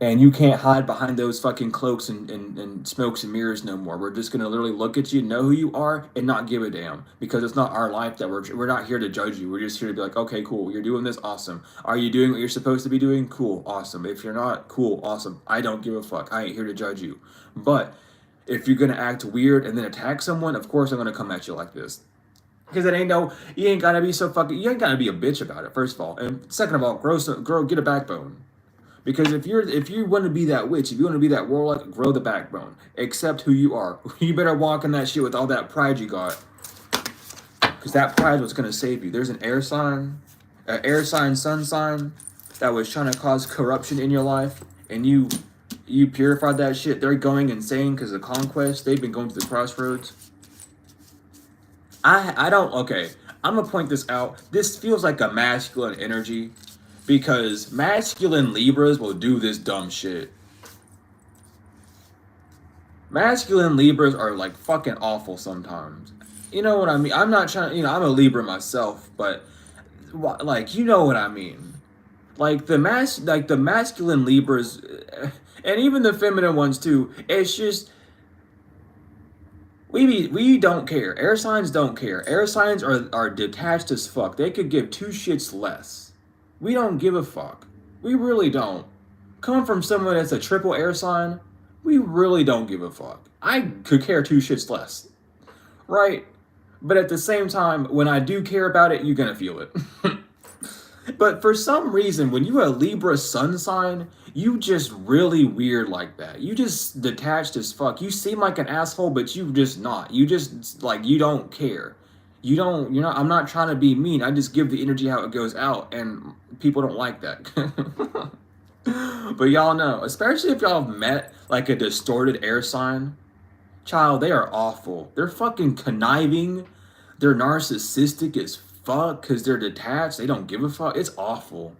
And you can't hide behind those fucking cloaks and smokes and mirrors no more. We're just going to literally look at you, know who you are, and not give a damn. Because it's not our life that we're not here to judge you. We're just here to be like, okay, cool, you're doing this, awesome. Are you doing what you're supposed to be doing? Cool, awesome. If you're not, cool, awesome. I don't give a fuck. I ain't here to judge you. But if you're going to act weird and then attack someone, of course I'm going to come at you like this. Because you ain't got to be so fucking, you ain't got to be a bitch about it, first of all. And second of all, get a backbone. Because if you want to be that witch, if you want to be that warlock, grow the backbone. Accept who you are. You better walk in that shit with all that pride you got. Because that pride is what's going to save you. There's an air sign, sun sign, that was trying to cause corruption in your life. And you purified that shit. They're going insane because of conquest. They've been going to the crossroads. Okay, I'm going to point this out. This feels like a masculine energy. Because masculine Libras will do this dumb shit. Masculine Libras are like fucking awful sometimes. You know what I mean? I'm not trying, I'm a Libra myself, but like, you know what I mean? Like the masculine Libras, and even the feminine ones too. It's just, we don't care. Air signs don't care. Air signs are detached as fuck. They could give 2 shits less. We don't give a fuck. We really don't. Coming from someone that's a triple air sign, we really don't give a fuck. I could care 2 shits less. Right? But at the same time, when I do care about it, you're gonna feel it. But for some reason, when you're a Libra sun sign, you just really weird like that. You just detached as fuck. You seem like an asshole, but you just not. You just, like, you don't care. I'm not trying to be mean. I just give the energy how it goes out, and people don't like that. But y'all know, especially if y'all have met like a distorted air sign, child, they are awful. They're fucking conniving. They're narcissistic as fuck because they're detached. They don't give a fuck. It's awful.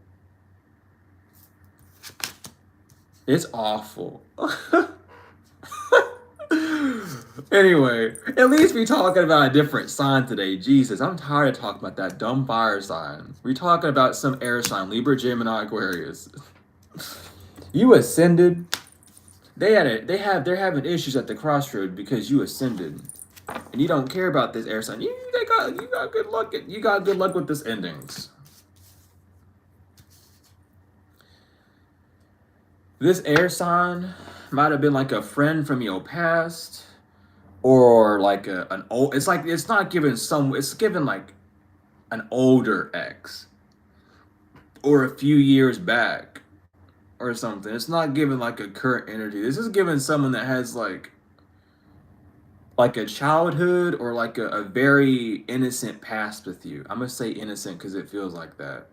It's awful. Anyway, at least we talking about a different sign today. Jesus, I'm tired of talking about that dumb fire sign. We talking about some air sign, Libra, Gemini, Aquarius. You ascended. They're having issues at the crossroad because you ascended, and you don't care about this air sign. You got good luck. You got good luck with this endings. This air sign might have been like a friend from your past, or like an old. It's like it's not given some. It's given like an older ex, or a few years back, or something. It's not given like a current energy. This is given someone that has like a childhood or like a very innocent past with you. I'm gonna say innocent because it feels like that.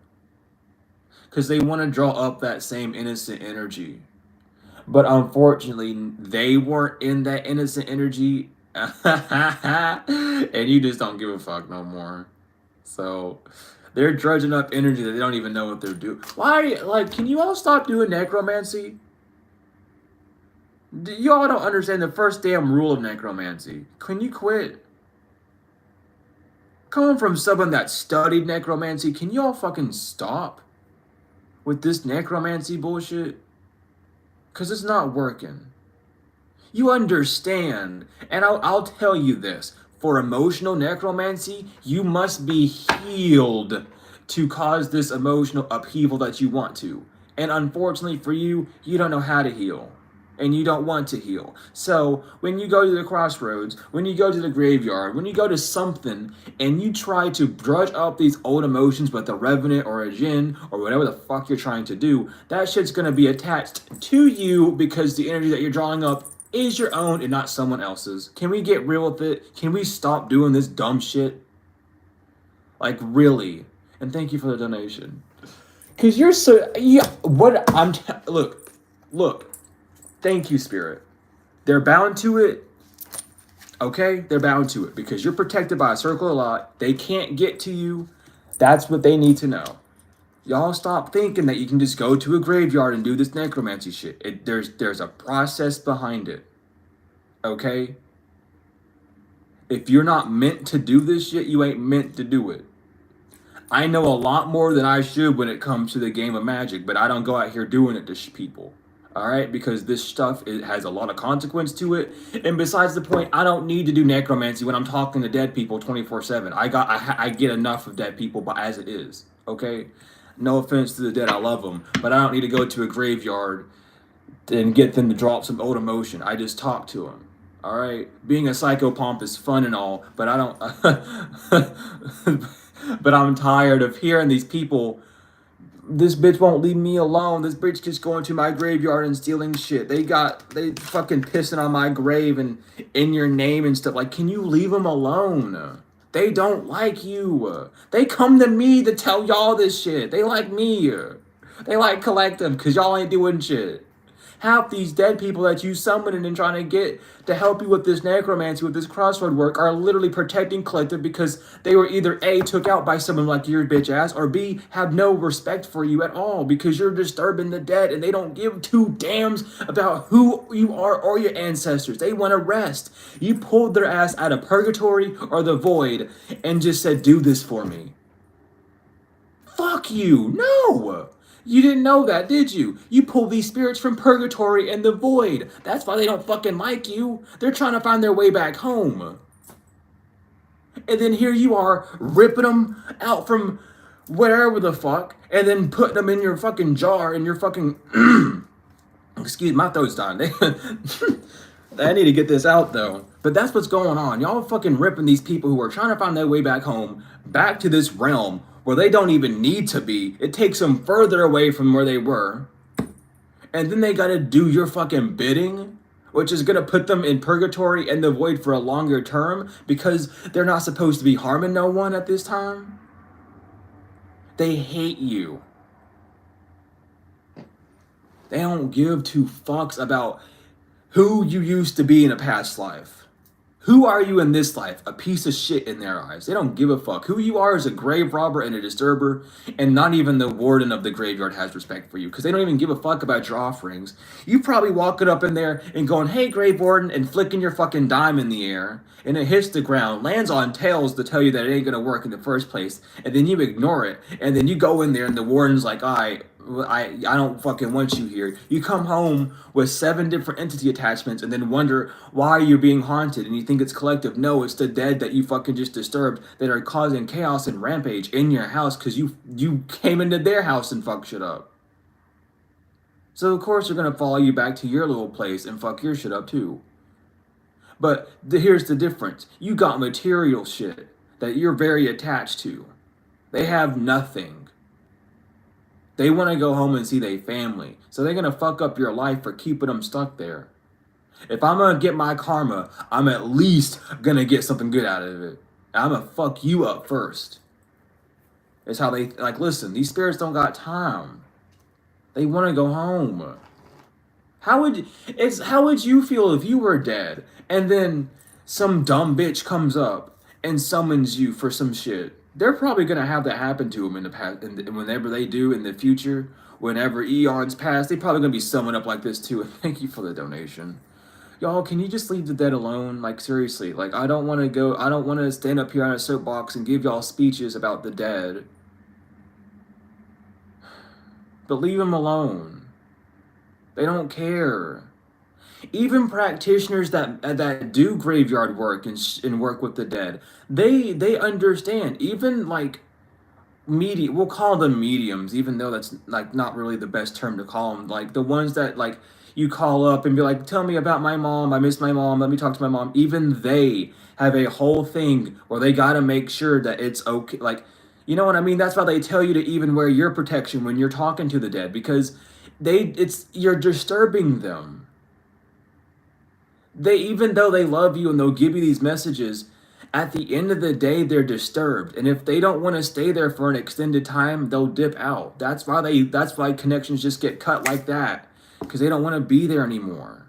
Because they want to draw up that same innocent energy. But unfortunately, they weren't in that innocent energy. And you just don't give a fuck no more. So they're drudging up energy that they don't even know what they're doing. Why, like, can you all stop doing necromancy? You all don't understand the first damn rule of necromancy. Can you quit? Coming from someone that studied necromancy, can you all fucking stop with this necromancy bullshit? Because it's not working. You understand, and I'll tell you this. For emotional necromancy, you must be healed to cause this emotional upheaval that you want to. And unfortunately for you, you don't know how to heal. And you don't want to heal. So when you go to the crossroads, when you go to the graveyard, when you go to something and you try to drudge up these old emotions with a revenant or a djinn or whatever the fuck you're trying to do, that shit's gonna be attached to you because the energy that you're drawing up is your own and not someone else's. Can we get real with it? Can we stop doing this dumb shit? Like, really? And thank you for the donation. Cause you're so, yeah, what I'm, look. Thank you, Spirit. They're bound to it. Okay? They're bound to it because you're protected by a circle of lot. They can't get to you. That's what they need to know. Y'all stop thinking that you can just go to a graveyard and do this necromancy shit. There's a process behind it. Okay? If you're not meant to do this shit, you ain't meant to do it. I know a lot more than I should when it comes to the game of magic, but I don't go out here doing it to people. All right, because this stuff, it has a lot of consequence to it, and besides the point, I don't need to do necromancy when I'm talking to dead people 24/7. I get enough of dead people, but as it is, okay. No offense to the dead, I love them, but I don't need to go to a graveyard and get them to drop some old emotion. I just talk to them. All right, being a psychopomp is fun and all, but I don't. But I'm tired of hearing these people. This bitch won't leave me alone. This bitch just going to my graveyard and stealing shit. They fucking pissing on my grave and in your name and stuff. Like, can you leave them alone? They don't like you. They come to me to tell y'all this shit. They like me. They like collective because y'all ain't doing shit. Half these dead people that you summoning and trying to get to help you with this necromancy, with this crossroad work, are literally protecting collective because they were either A, took out by someone like your bitch ass, or B, have no respect for you at all because you're disturbing the dead and they don't give two damns about who you are or your ancestors. They want to rest. You pulled their ass out of purgatory or the void and just said, do this for me. Fuck you. No. You didn't know that, did you? You pull these spirits from purgatory and the void. That's why they don't fucking like you. They're trying to find their way back home. And then here you are, ripping them out from wherever the fuck, and then putting them in your fucking jar, in your fucking... Excuse my throat's dying. I need to get this out, though. But that's what's going on. Y'all fucking ripping these people who are trying to find their way back home, back to this realm, where they don't even need to be. It takes them further away from where they were. And then they gotta do your fucking bidding, which is gonna put them in purgatory and the void for a longer term because they're not supposed to be harming no one at this time. They hate you. They don't give two fucks about who you used to be in a past life. Who are you in this life? A piece of shit in their eyes. They don't give a fuck. Who you are is a grave robber and a disturber, and not even the warden of the graveyard has respect for you because they don't even give a fuck about your offerings. You probably walking up in there and going, hey, grave warden, and flicking your fucking dime in the air, and it hits the ground, lands on tails to tell you that it ain't gonna work in the first place, and then you ignore it, and then you go in there and the warden's like, I don't fucking want you here. You come home with 7 different entity attachments and then wonder why you're being haunted and you think it's collective. No, it's the dead that you fucking just disturbed that are causing chaos and rampage in your house because you came into their house and fucked shit up. So of course they're gonna follow you back to your little place and fuck your shit up too. But here's the difference. You got material shit that you're very attached to. They have nothing. They want to go home and see their family. So they're going to fuck up your life for keeping them stuck there. If I'm going to get my karma, I'm at least going to get something good out of it. I'm going to fuck you up first. It's how they, like, listen, these spirits don't got time. They want to go home. How would you feel if you were dead and then some dumb bitch comes up and summons you for some shit? They're probably going to have that happen to them in the past, and whenever they do in the future, whenever eons pass, they probably going to be summoned up like this too. And thank you for the donation. Y'all, can you just leave the dead alone? Like, seriously, like, I don't want to stand up here on a soapbox and give y'all speeches about the dead. But leave them alone. They don't care. Even practitioners that do graveyard work and work with the dead, they understand. Even like we'll call them mediums, even though that's like not really the best term to call them. Like the ones that like you call up and be like, tell me about my mom, I miss my mom, let me talk to my mom. Even they have a whole thing where they gotta make sure that it's okay. Like, you know what I mean? That's why they tell you to even wear your protection when you're talking to the dead, because you're disturbing them. Even though they love you and they'll give you these messages, at the end of the day, they're disturbed. And if they don't want to stay there for an extended time, they'll dip out. That's why connections just get cut like that, because they don't want to be there anymore.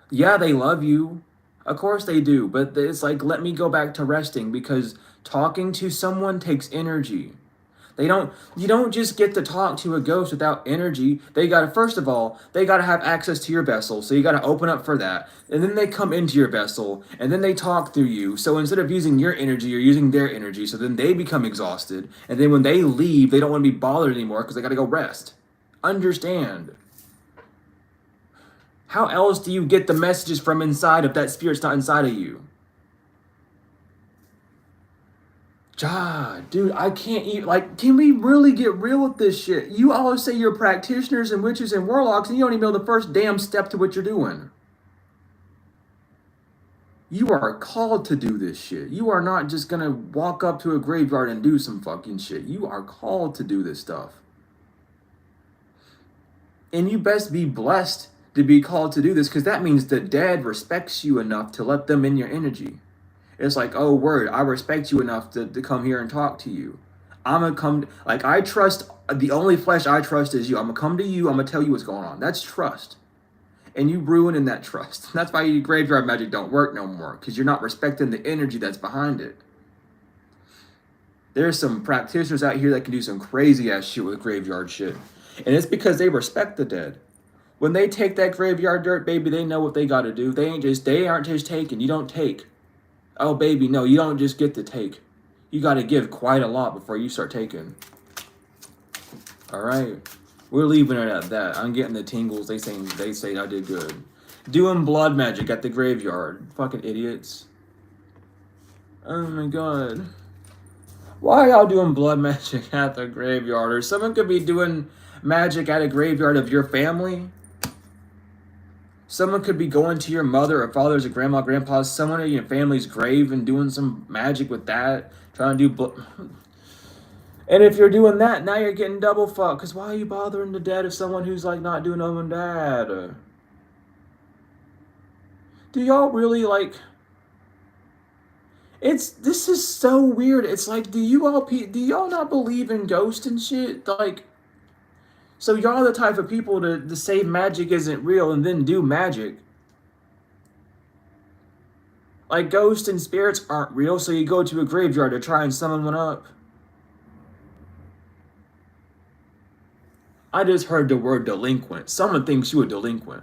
Yeah, they love you. Of course they do. But it's like, let me go back to resting, because talking to someone takes energy. You don't just get to talk to a ghost without energy. First of all, they gotta have access to your vessel, so you gotta open up for that. And then they come into your vessel, and then they talk through you. So instead of using your energy, you're using their energy, so then they become exhausted. And then when they leave, they don't want to be bothered anymore because they gotta go rest. Understand. How else do you get the messages from inside if that spirit's not inside of you? God, dude, I can't eat. Like, can we really get real with this shit? You always say you're practitioners and witches and warlocks, and you don't even know the first damn step to what you're doing. You are called to do this shit. You are not just gonna walk up to a graveyard and do some fucking shit. You are called to do this stuff. And you best be blessed to be called to do this, because that means the dead respects you enough to let them in your energy. It's like, oh, word, I respect you enough to come here and talk to you. I'm going to come, like, I trust, the only flesh I trust is you. I'm going to come to you, I'm going to tell you what's going on. That's trust. And you ruining that trust. That's why your graveyard magic don't work no more, because you're not respecting the energy that's behind it. There's some practitioners out here that can do some crazy ass shit with graveyard shit. And it's because they respect the dead. When they take that graveyard dirt, baby, they know what they got to do. They aren't just taking. You don't take. Oh, baby, no, you don't just get to take. You got to give quite a lot before you start taking. All right. We're leaving it at that. I'm getting the tingles. They say I did good. Doing blood magic at the graveyard. Fucking idiots. Oh, my God. Why are y'all doing blood magic at the graveyard? Or someone could be doing magic at a graveyard of your family. Someone could be going to your mother or father's or grandma, grandpa's, someone in your family's grave and doing some magic with that. Trying to do... And if you're doing that, now you're getting double fucked. Because why are you bothering the dead of someone who's like not doing mom and dad? Do y'all really like... This is so weird. It's like, do y'all not believe in ghosts and shit? Like... So y'all the type of people to say magic isn't real and then do magic. Like ghosts and spirits aren't real, so you go to a graveyard to try and summon one up. I just heard the word delinquent. Someone thinks you a delinquent.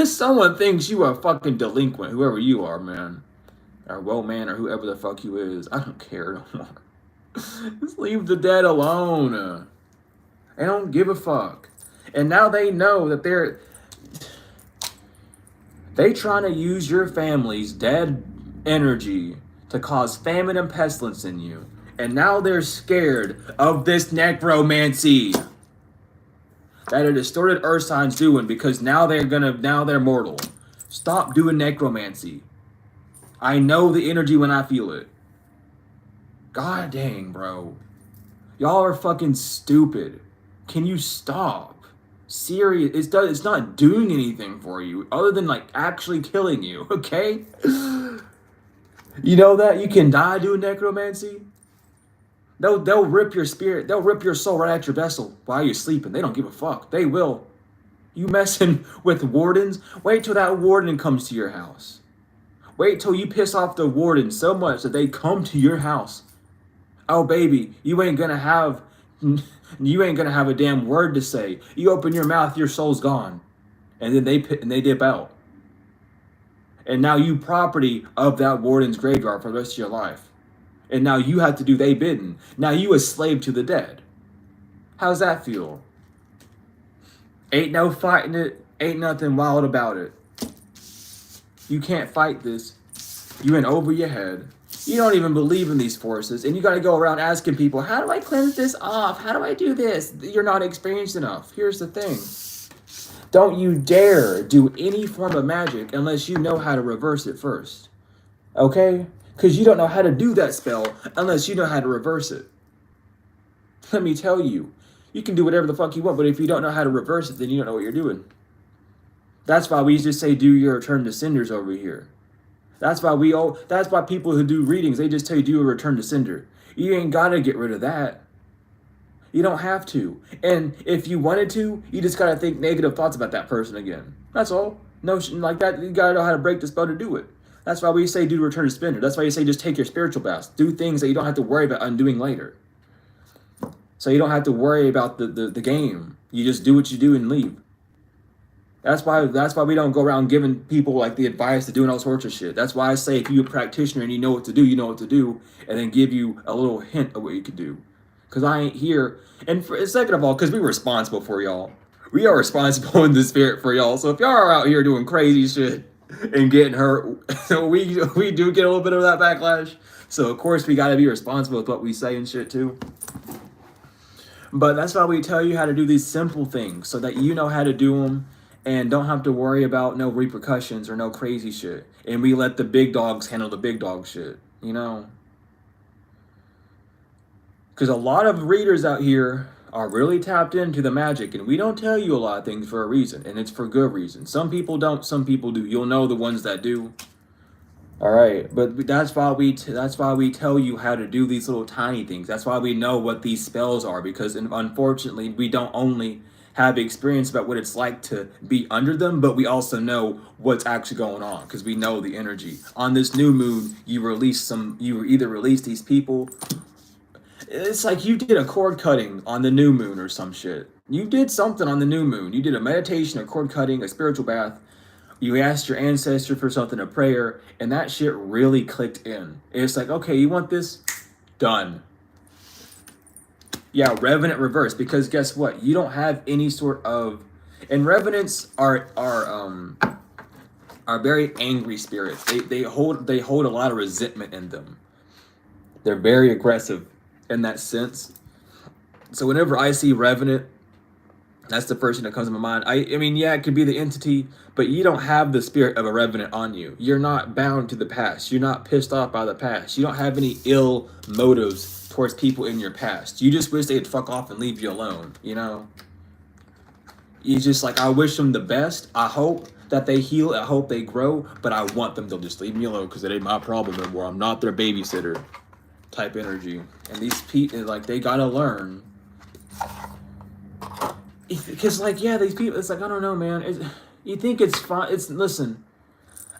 Someone thinks you a fucking delinquent, whoever you are, man. Or well, man, or whoever the fuck you is. I don't care no more. Just leave the dead alone. They don't give a fuck. And now they know that they trying to use your family's dead energy to cause famine and pestilence in you. And now they're scared of this necromancy that a distorted earth sign's doing, because now they're mortal. Stop doing necromancy. I know the energy when I feel it. God dang, bro. Y'all are fucking stupid. Can you stop? Serious, it's not doing anything for you other than like actually killing you, okay? You know that? You can die doing necromancy. They'll rip your spirit, they'll rip your soul right out your vessel while you're sleeping. They don't give a fuck. They will. You messing with wardens? Wait till that warden comes to your house. Wait till you piss off the warden so much that they come to your house. Oh baby, you ain't gonna have a damn word to say. You open your mouth, your soul's gone. And then they dip out. And now you property of that warden's graveyard for the rest of your life. And now you have to do they bidding. Now you a slave to the dead. How's that feel? Ain't no fighting it. Ain't nothing wild about it. You can't fight this. You in over your head. You don't even believe in these forces. And you got to go around asking people, how do I cleanse this off? How do I do this? You're not experienced enough. Here's the thing. Don't you dare do any form of magic unless you know how to reverse it first. Okay? Because you don't know how to do that spell unless you know how to reverse it. Let me tell you. You can do whatever the fuck you want, but if you don't know how to reverse it, then you don't know what you're doing. That's why we just say do your return to cinders over here. That's why people who do readings, they just tell you do a return to sender. You ain't gotta get rid of that. You don't have to. And if you wanted to, you just gotta think negative thoughts about that person again. That's all. Notion like that, you gotta know how to break the spell to do it. That's why we say do return to sender. That's why you say just take your spiritual baths. Do things that you don't have to worry about undoing later. So you don't have to worry about the game. You just do what you do and leave. That's why we don't go around giving people like the advice to doing all sorts of shit. That's why I say if you're a practitioner and you know what to do, you know what to do, and then give you a little hint of what you could do. Because I ain't here. And second of all, because we're responsible for y'all. We are responsible in the spirit for y'all. So if y'all are out here doing crazy shit and getting hurt, we do get a little bit of that backlash. So of course we got to be responsible with what we say and shit too. But that's why we tell you how to do these simple things so that you know how to do them and don't have to worry about no repercussions or no crazy shit. And we let the big dogs handle the big dog shit, you know? Because a lot of readers out here are really tapped into the magic, and we don't tell you a lot of things for a reason, and it's for good reason. Some people don't, some people do. You'll know the ones that do. All right, but that's why we tell you how to do these little tiny things. That's why we know what these spells are, because unfortunately we don't only have experience about what it's like to be under them, but we also know what's actually going on because we know the energy. On this new moon, you either release these people. It's like you did a cord cutting on the new moon or some shit. You did something on the new moon. You did a meditation, a cord cutting, a spiritual bath. You asked your ancestor for something, a prayer, and that shit really clicked in. It's like, okay, you want this? Done. Yeah, revenant reverse, because guess what? You don't have any sort of, and revenants are very angry spirits. They hold a lot of resentment in them. They're very aggressive in that sense. So whenever I see revenant, that's the first thing that comes to my mind. I mean, yeah, it could be the entity, but you don't have the spirit of a revenant on you. You're not bound to the past. You're not pissed off by the past. You don't have any ill motives towards people in your past. You just wish they'd fuck off and leave you alone, you know? You just like, I wish them the best. I hope that they heal. I hope they grow, but I want them to just leave me alone because it ain't my problem anymore. I'm not their babysitter type energy. And these people, like, they gotta learn. Because, like, yeah, these people, it's like, I don't know, man. You think it's fun. Listen,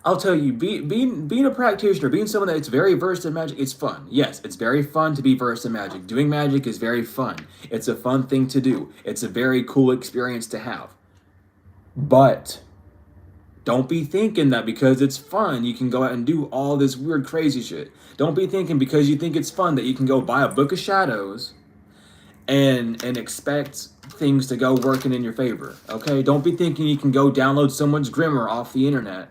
I'll tell you, being a practitioner, being someone that's very versed in magic, it's fun. Yes, it's very fun to be versed in magic. Doing magic is very fun. It's a fun thing to do. It's a very cool experience to have. But don't be thinking that because it's fun, you can go out and do all this weird, crazy shit. Don't be thinking because you think it's fun that you can go buy a book of shadows and expect things to go working in your favor. Okay? Don't be thinking you can go download someone's grimoire off the internet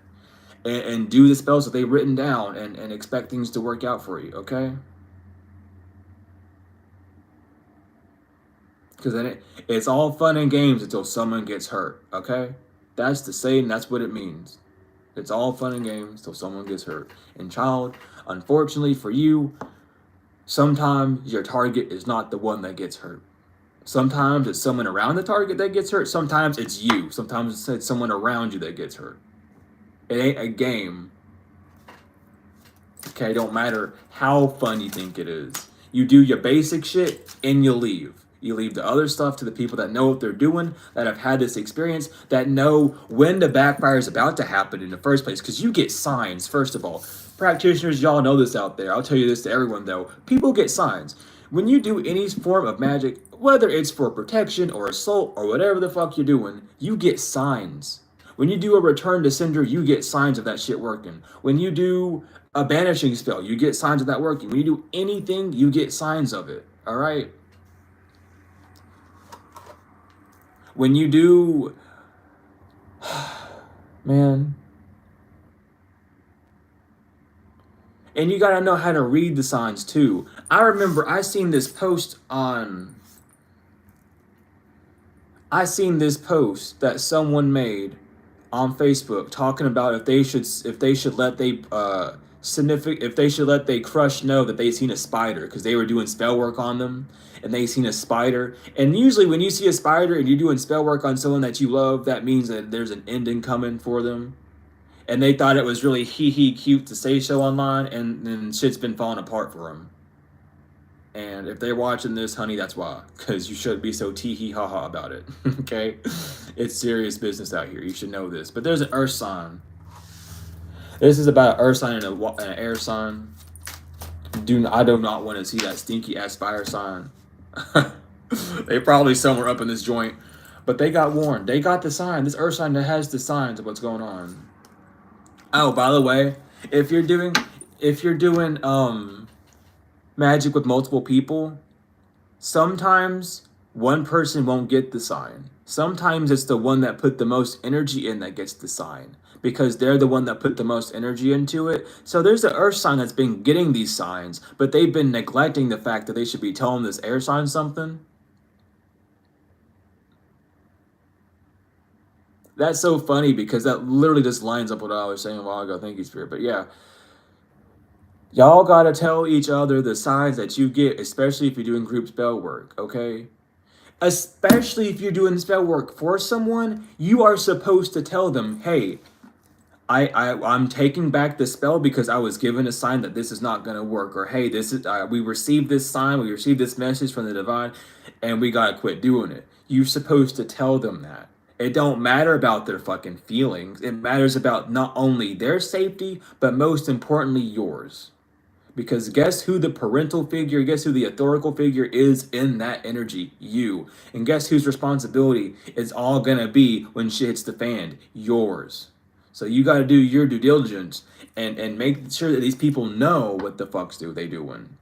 and do the spells that they've written down and expect things to work out for you. Okay? Because then it's all fun and games until someone gets hurt. Okay? That's the saying. That's what it means. It's all fun and games until someone gets hurt. And child, unfortunately for you, sometimes your target is not the one that gets hurt. Sometimes it's someone around the target that gets hurt. Sometimes it's you. Sometimes it's someone around you that gets hurt. It ain't a game. Okay, don't matter how fun you think it is. You do your basic shit and you leave. You leave the other stuff to the people that know what they're doing, that have had this experience, that know when the backfire is about to happen in the first place. Because you get signs, first of all. Practitioners, y'all know this out there. I'll tell you this to everyone, though. People get signs. When you do any form of magic, whether it's for protection or assault or whatever the fuck you're doing, you get signs. When you do a return to sender, you get signs of that shit working. When you do a banishing spell, you get signs of that working. When you do anything, you get signs of it. All right? When you do, man, and you gotta know how to read the signs too. I remember I seen this post that someone made on Facebook talking about if they should let they crush know that they seen a spider because they were doing spell work on them and they seen a spider. And usually when you see a spider and you're doing spell work on someone that you love, that means that there's an ending coming for them. And they thought it was really cute to say so online, and then shit's been falling apart for them. And if they're watching this, honey, that's why. Because you shouldn't be so tee-hee-ha-ha about it. Okay? It's serious business out here. You should know this. But there's an earth sign. This is about an earth sign and an air sign. I do not want to see that stinky-ass fire sign. They probably somewhere up in this joint. But they got warned. They got the sign. This earth sign that has the signs of what's going on. Oh, by the way, if you're doing magic with multiple people, sometimes one person won't get the sign. Sometimes it's the one that put the most energy in that gets the sign, because they're the one that put the most energy into it. So there's the earth sign that's been getting these signs, but they've been neglecting the fact that they should be telling this air sign something. That's so funny because that literally just lines up with what I was saying a while ago. Thank you, Spirit. But yeah, y'all gotta tell each other the signs that you get, especially if you're doing group spell work, okay? Especially if you're doing spell work for someone, you are supposed to tell them, hey, I'm taking back the spell because I was given a sign that this is not going to work. Or, hey, this is we received this sign, we received this message from the divine, and we got to quit doing it. You're supposed to tell them that. It don't matter about their fucking feelings. It matters about not only their safety, but most importantly, yours. Because guess who the parental figure, guess who the authorical figure is in that energy? You. And guess whose responsibility is all gonna be when shit hits the fan? Yours. So you gotta do your due diligence and make sure that these people know what the fuck's they doing.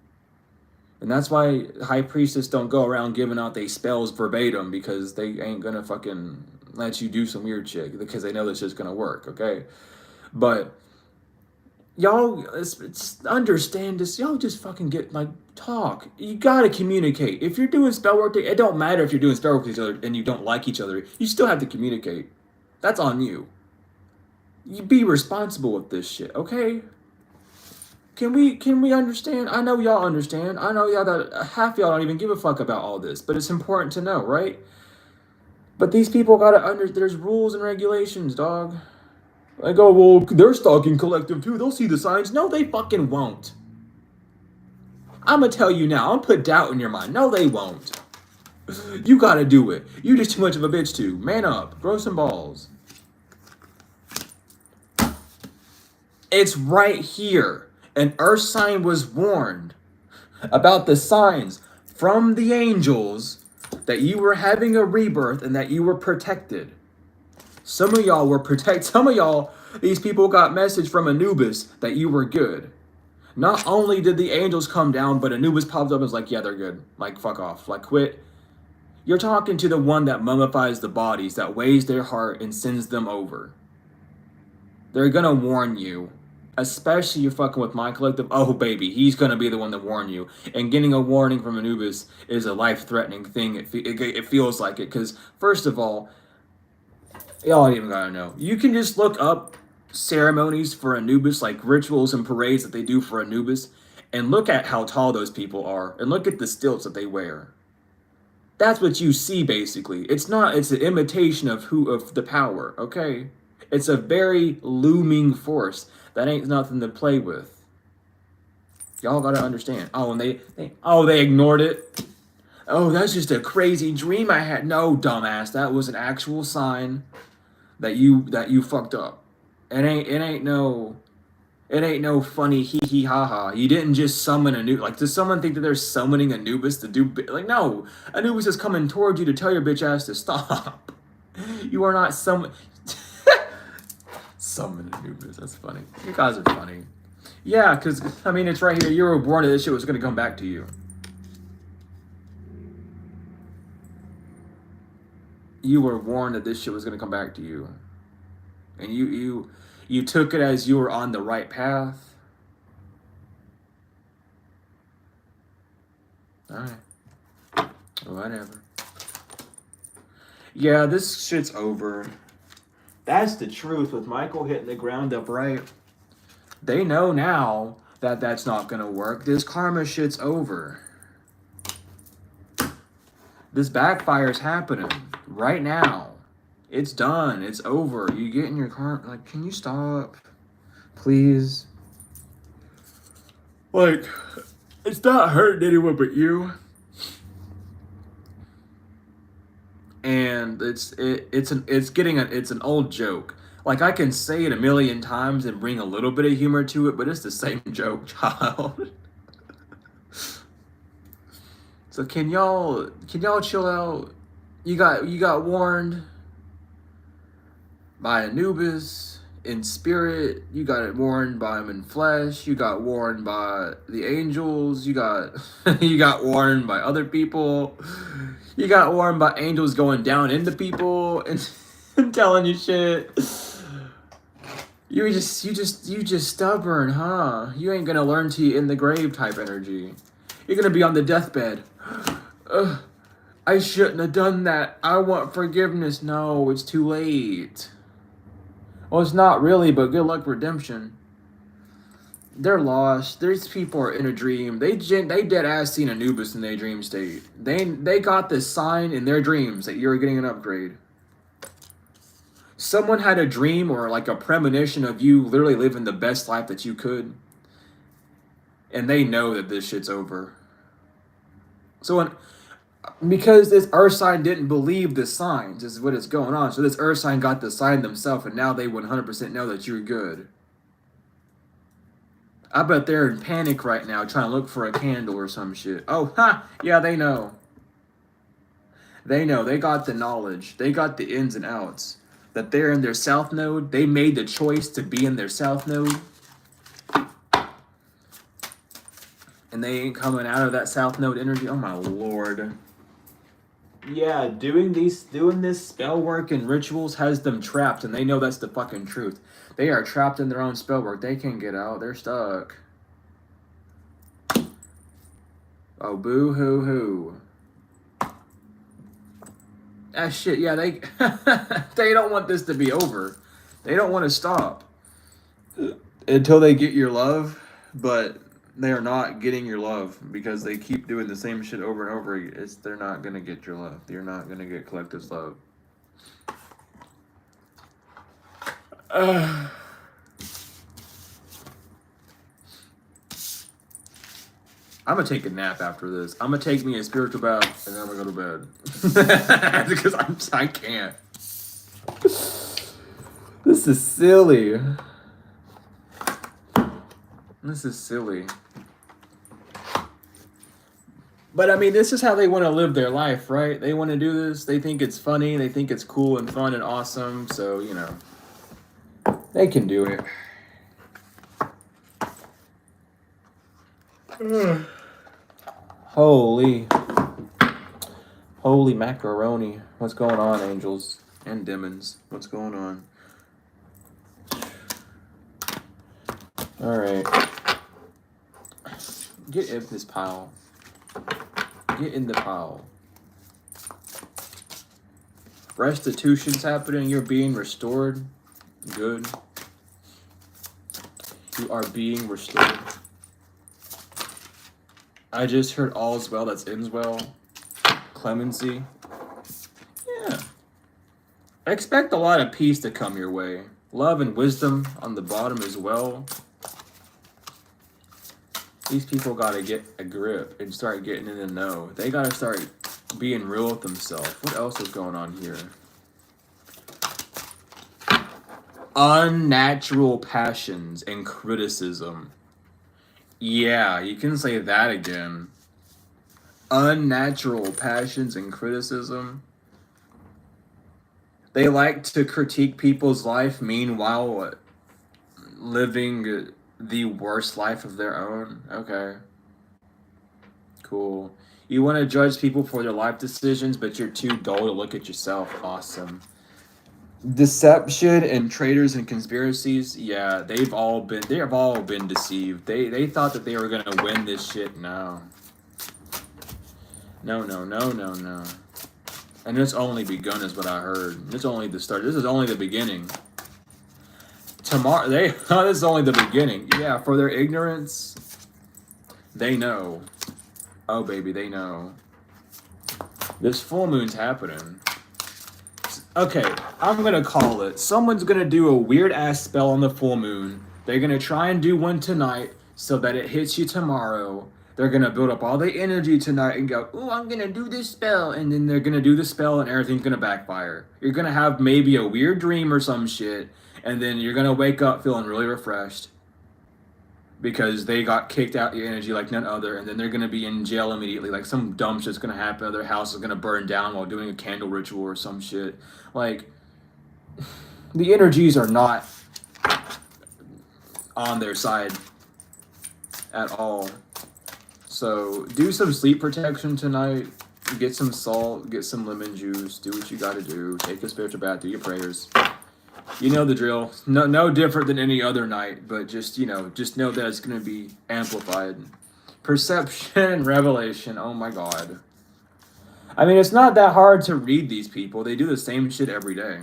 And that's why high priestess don't go around giving out they spells verbatim, because they ain't gonna fucking let you do some weird shit because they know this shit's gonna work, okay? But y'all, it's understand this. Y'all just fucking get, like, talk. You gotta communicate. If you're doing spell work, it don't matter if you're doing spell work with each other and you don't like each other. You still have to communicate. That's on you. You be responsible with this shit, okay? Can we understand? I know y'all understand. I know y'all that half y'all don't even give a fuck about all this, but it's important to know, right? But these people gotta there's rules and regulations, dog. I go, well, they're stalking collective too. They'll see the signs. No, they fucking won't. I'm gonna tell you now. I'm gonna put doubt in your mind. No, they won't. You gotta do it. You just too much of a bitch too. Man up. Grow some balls. It's right here. An earth sign was warned about the signs from the angels that you were having a rebirth and that you were protected. Some of y'all were protected. Some of y'all, these people got message from Anubis that you were good. Not only did the angels come down, but Anubis popped up and was like, yeah, they're good. Like, fuck off. Like, quit. You're talking to the one that mummifies the bodies, that weighs their heart and sends them over. They're gonna warn you. Especially you're fucking with my collective. Oh, baby, he's gonna be the one to warn you. And getting a warning from Anubis is a life-threatening thing. It feels like it. Because, first of all, y'all ain't even gotta know. You can just look up ceremonies for Anubis, like rituals and parades that they do for Anubis, and look at how tall those people are, and look at the stilts that they wear. That's what you see, basically. It's an imitation of the power, okay? It's a very looming force that ain't nothing to play with. Y'all gotta understand. Oh, and they ignored it. Oh, that's just a crazy dream I had. No, dumbass, that was an actual sign that you fucked up. It ain't no funny hee hee ha ha. You didn't just summon Anubis. Like, does someone think that they're summoning Anubis to do like, no, Anubis is coming towards you to tell your bitch ass to stop. You are not summon Anubis. That's funny. You guys are funny. Yeah, because I mean, it's right here. You were warned that this shit was gonna come back to you. You were warned that this shit was gonna come back to you, and you took it as you were on the right path. All right, whatever. Yeah, this shit's over. That's the truth with Michael hitting the ground up right. They know now that that's not gonna work. This karma shit's over. This backfire's happening right now. It's done. It's over. You get in your car. Like, can you stop? Please. Like, it's not hurting anyone but you. And it's an old joke. Like, I can say it a million times and bring a little bit of humor to it, but it's the same joke, child. So can y'all chill out? You got warned by Anubis in spirit. You got warned by him in flesh. You got warned by the angels. You got warned by other people. You got warned by angels going down into people and telling you shit. You just stubborn, huh? You ain't gonna learn till you in the grave type energy. You're gonna be on the deathbed. I shouldn't have done that. I want forgiveness. No, it's too late. Well, it's not really, but good luck redemption. They're lost. These people are in a dream. They dead ass seen Anubis in their dream state. They got this sign in their dreams that you're getting an upgrade. Someone had a dream or like a premonition of you literally living the best life that you could. And they know that this shit's over. So because this earth sign didn't believe the signs is what is going on. So this earth sign got the sign themselves, and now they 100% know that you're good. I bet they're in panic right now trying to look for a candle or some shit. Oh, ha! Yeah, they know. They know. They got the knowledge. They got the ins and outs. That they're in their south node. They made the choice to be in their south node. And they ain't coming out of that south node energy. Oh my lord. Yeah, doing this spell work and rituals has them trapped, and they know that's the fucking truth. They are trapped in their own spell work. They can't get out. They're stuck. Oh, boo hoo hoo. Ah shit, yeah, they they don't want this to be over. They don't want to stop until they get your love, but they are not getting your love because they keep doing the same shit over and over again. They're not gonna get your love. You're not gonna get collective's love. I'm gonna take a nap after this. I'm gonna take me a spiritual bath and then I'm gonna go to bed. Because I can't. This is silly. This is silly. But I mean, this is how they want to live their life, right? They want to do this. They think it's funny. They think it's cool and fun and awesome. So, you know, they can do it. Holy macaroni. What's going on, angels and demons? What's going on? All right. Get in this pile. Get in the pile. Restitution's happening. You're being restored. Good. You are being restored. I just heard all's well that's ends well. Clemency. Yeah. Expect a lot of peace to come your way. Love and wisdom on the bottom as well. These people gotta get a grip and start getting in the know. They gotta start being real with themselves. What else is going on here? Unnatural passions and criticism. Yeah, you can say that again. Unnatural passions and criticism. They like to critique people's life, meanwhile living the worst life of their own. Okay. Cool. You want to judge people for their life decisions, but you're too dull to look at yourself. Awesome. Deception and traitors and conspiracies. Yeah, they have all been deceived. They thought that they were gonna win this shit. No. No. And it's only begun is what I heard. It's only the start. This is only the beginning. Tomorrow, this is only the beginning. Yeah, for their ignorance, they know. Oh, baby, they know. This full moon's happening. Okay, I'm gonna call it. Someone's gonna do a weird-ass spell on the full moon. They're gonna try and do one tonight so that it hits you tomorrow. They're gonna build up all the energy tonight and go, ooh, I'm gonna do this spell. And then they're gonna do the spell and everything's gonna backfire. You're gonna have maybe a weird dream or some shit. And then you're going to wake up feeling really refreshed because they got kicked out your energy like none other. And then they're going to be in jail immediately. Like some dumb shit's going to happen. Their house is going to burn down while doing a candle ritual or some shit. Like, the energies are not on their side at all. So do some sleep protection tonight. Get some salt. Get some lemon juice. Do what you got to do. Take a spiritual bath. Do your prayers. You know the drill. No different than any other night, but just know that it's going to be amplified. Perception and revelation. Oh my God. I mean, it's not that hard to read these people. They do the same shit every day.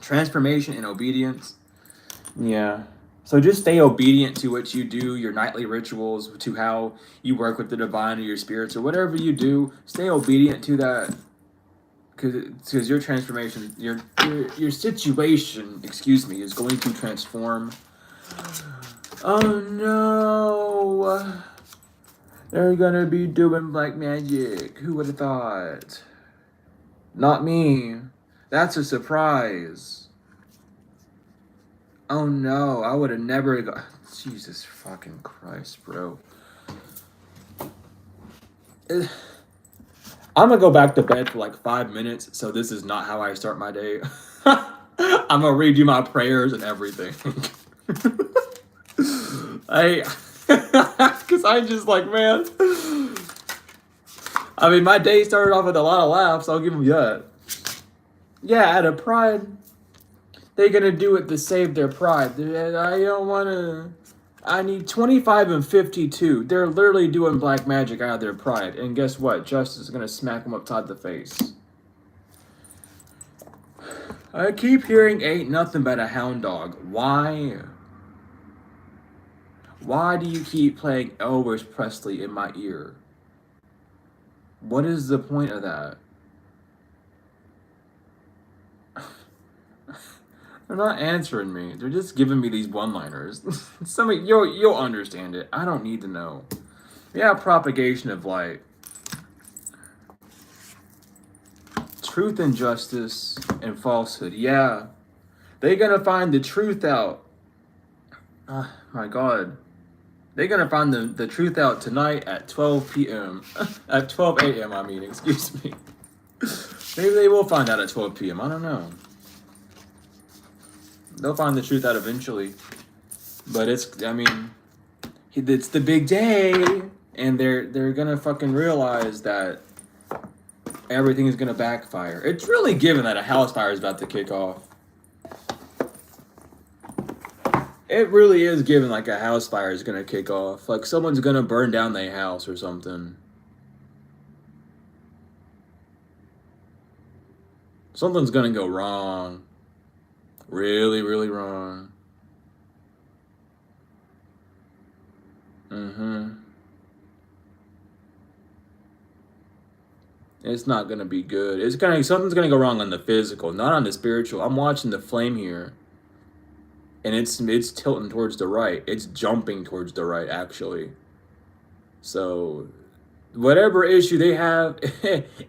Transformation and obedience. Yeah. So just stay obedient to what you do, your nightly rituals, to how you work with the divine or your spirits or whatever you do. Stay obedient to that. Because your transformation, your situation, is going to transform. Oh no! They're gonna be doing black magic. Who would have thought? Not me. That's a surprise. Oh no! I would have never got. Jesus fucking Christ, bro. I'm gonna go back to bed for like 5 minutes, so this is not how I start my day. I'm gonna read you my prayers and everything. Cause I just like, man. I mean, my day started off with a lot of laughs, I'll give them that. Yeah, out of pride. They're gonna do it to save their pride. I don't wanna... I need 25 and 52. They're literally doing black magic out of their pride. And guess what? Justice is going to smack them upside the face. I keep hearing ain't nothing but a hound dog. Why? Why do you keep playing Elvis Presley in my ear? What is the point of that? They're not answering me. They're just giving me these one-liners. You'll understand it. I don't need to know. Yeah, propagation of light. Truth and justice and falsehood. Yeah. They're gonna find the truth out. Oh my God. They're gonna find the truth out tonight at 12 p.m. At 12 a.m. I mean, excuse me. Maybe they will find out at 12 p.m. I don't know. They'll find the truth out eventually. But it's, I mean, it's the big day, and they're gonna fucking realize that everything is gonna backfire. It's really given that a house fire is about to kick off. It really is given like a house fire is gonna kick off. Like someone's gonna burn down their house or something. Something's gonna go wrong. Really, really wrong. It's not gonna be good. Something's gonna go wrong on the physical, not on the spiritual. I'm watching the flame here. And it's tilting towards the right. It's jumping towards the right, actually. So, whatever issue they have,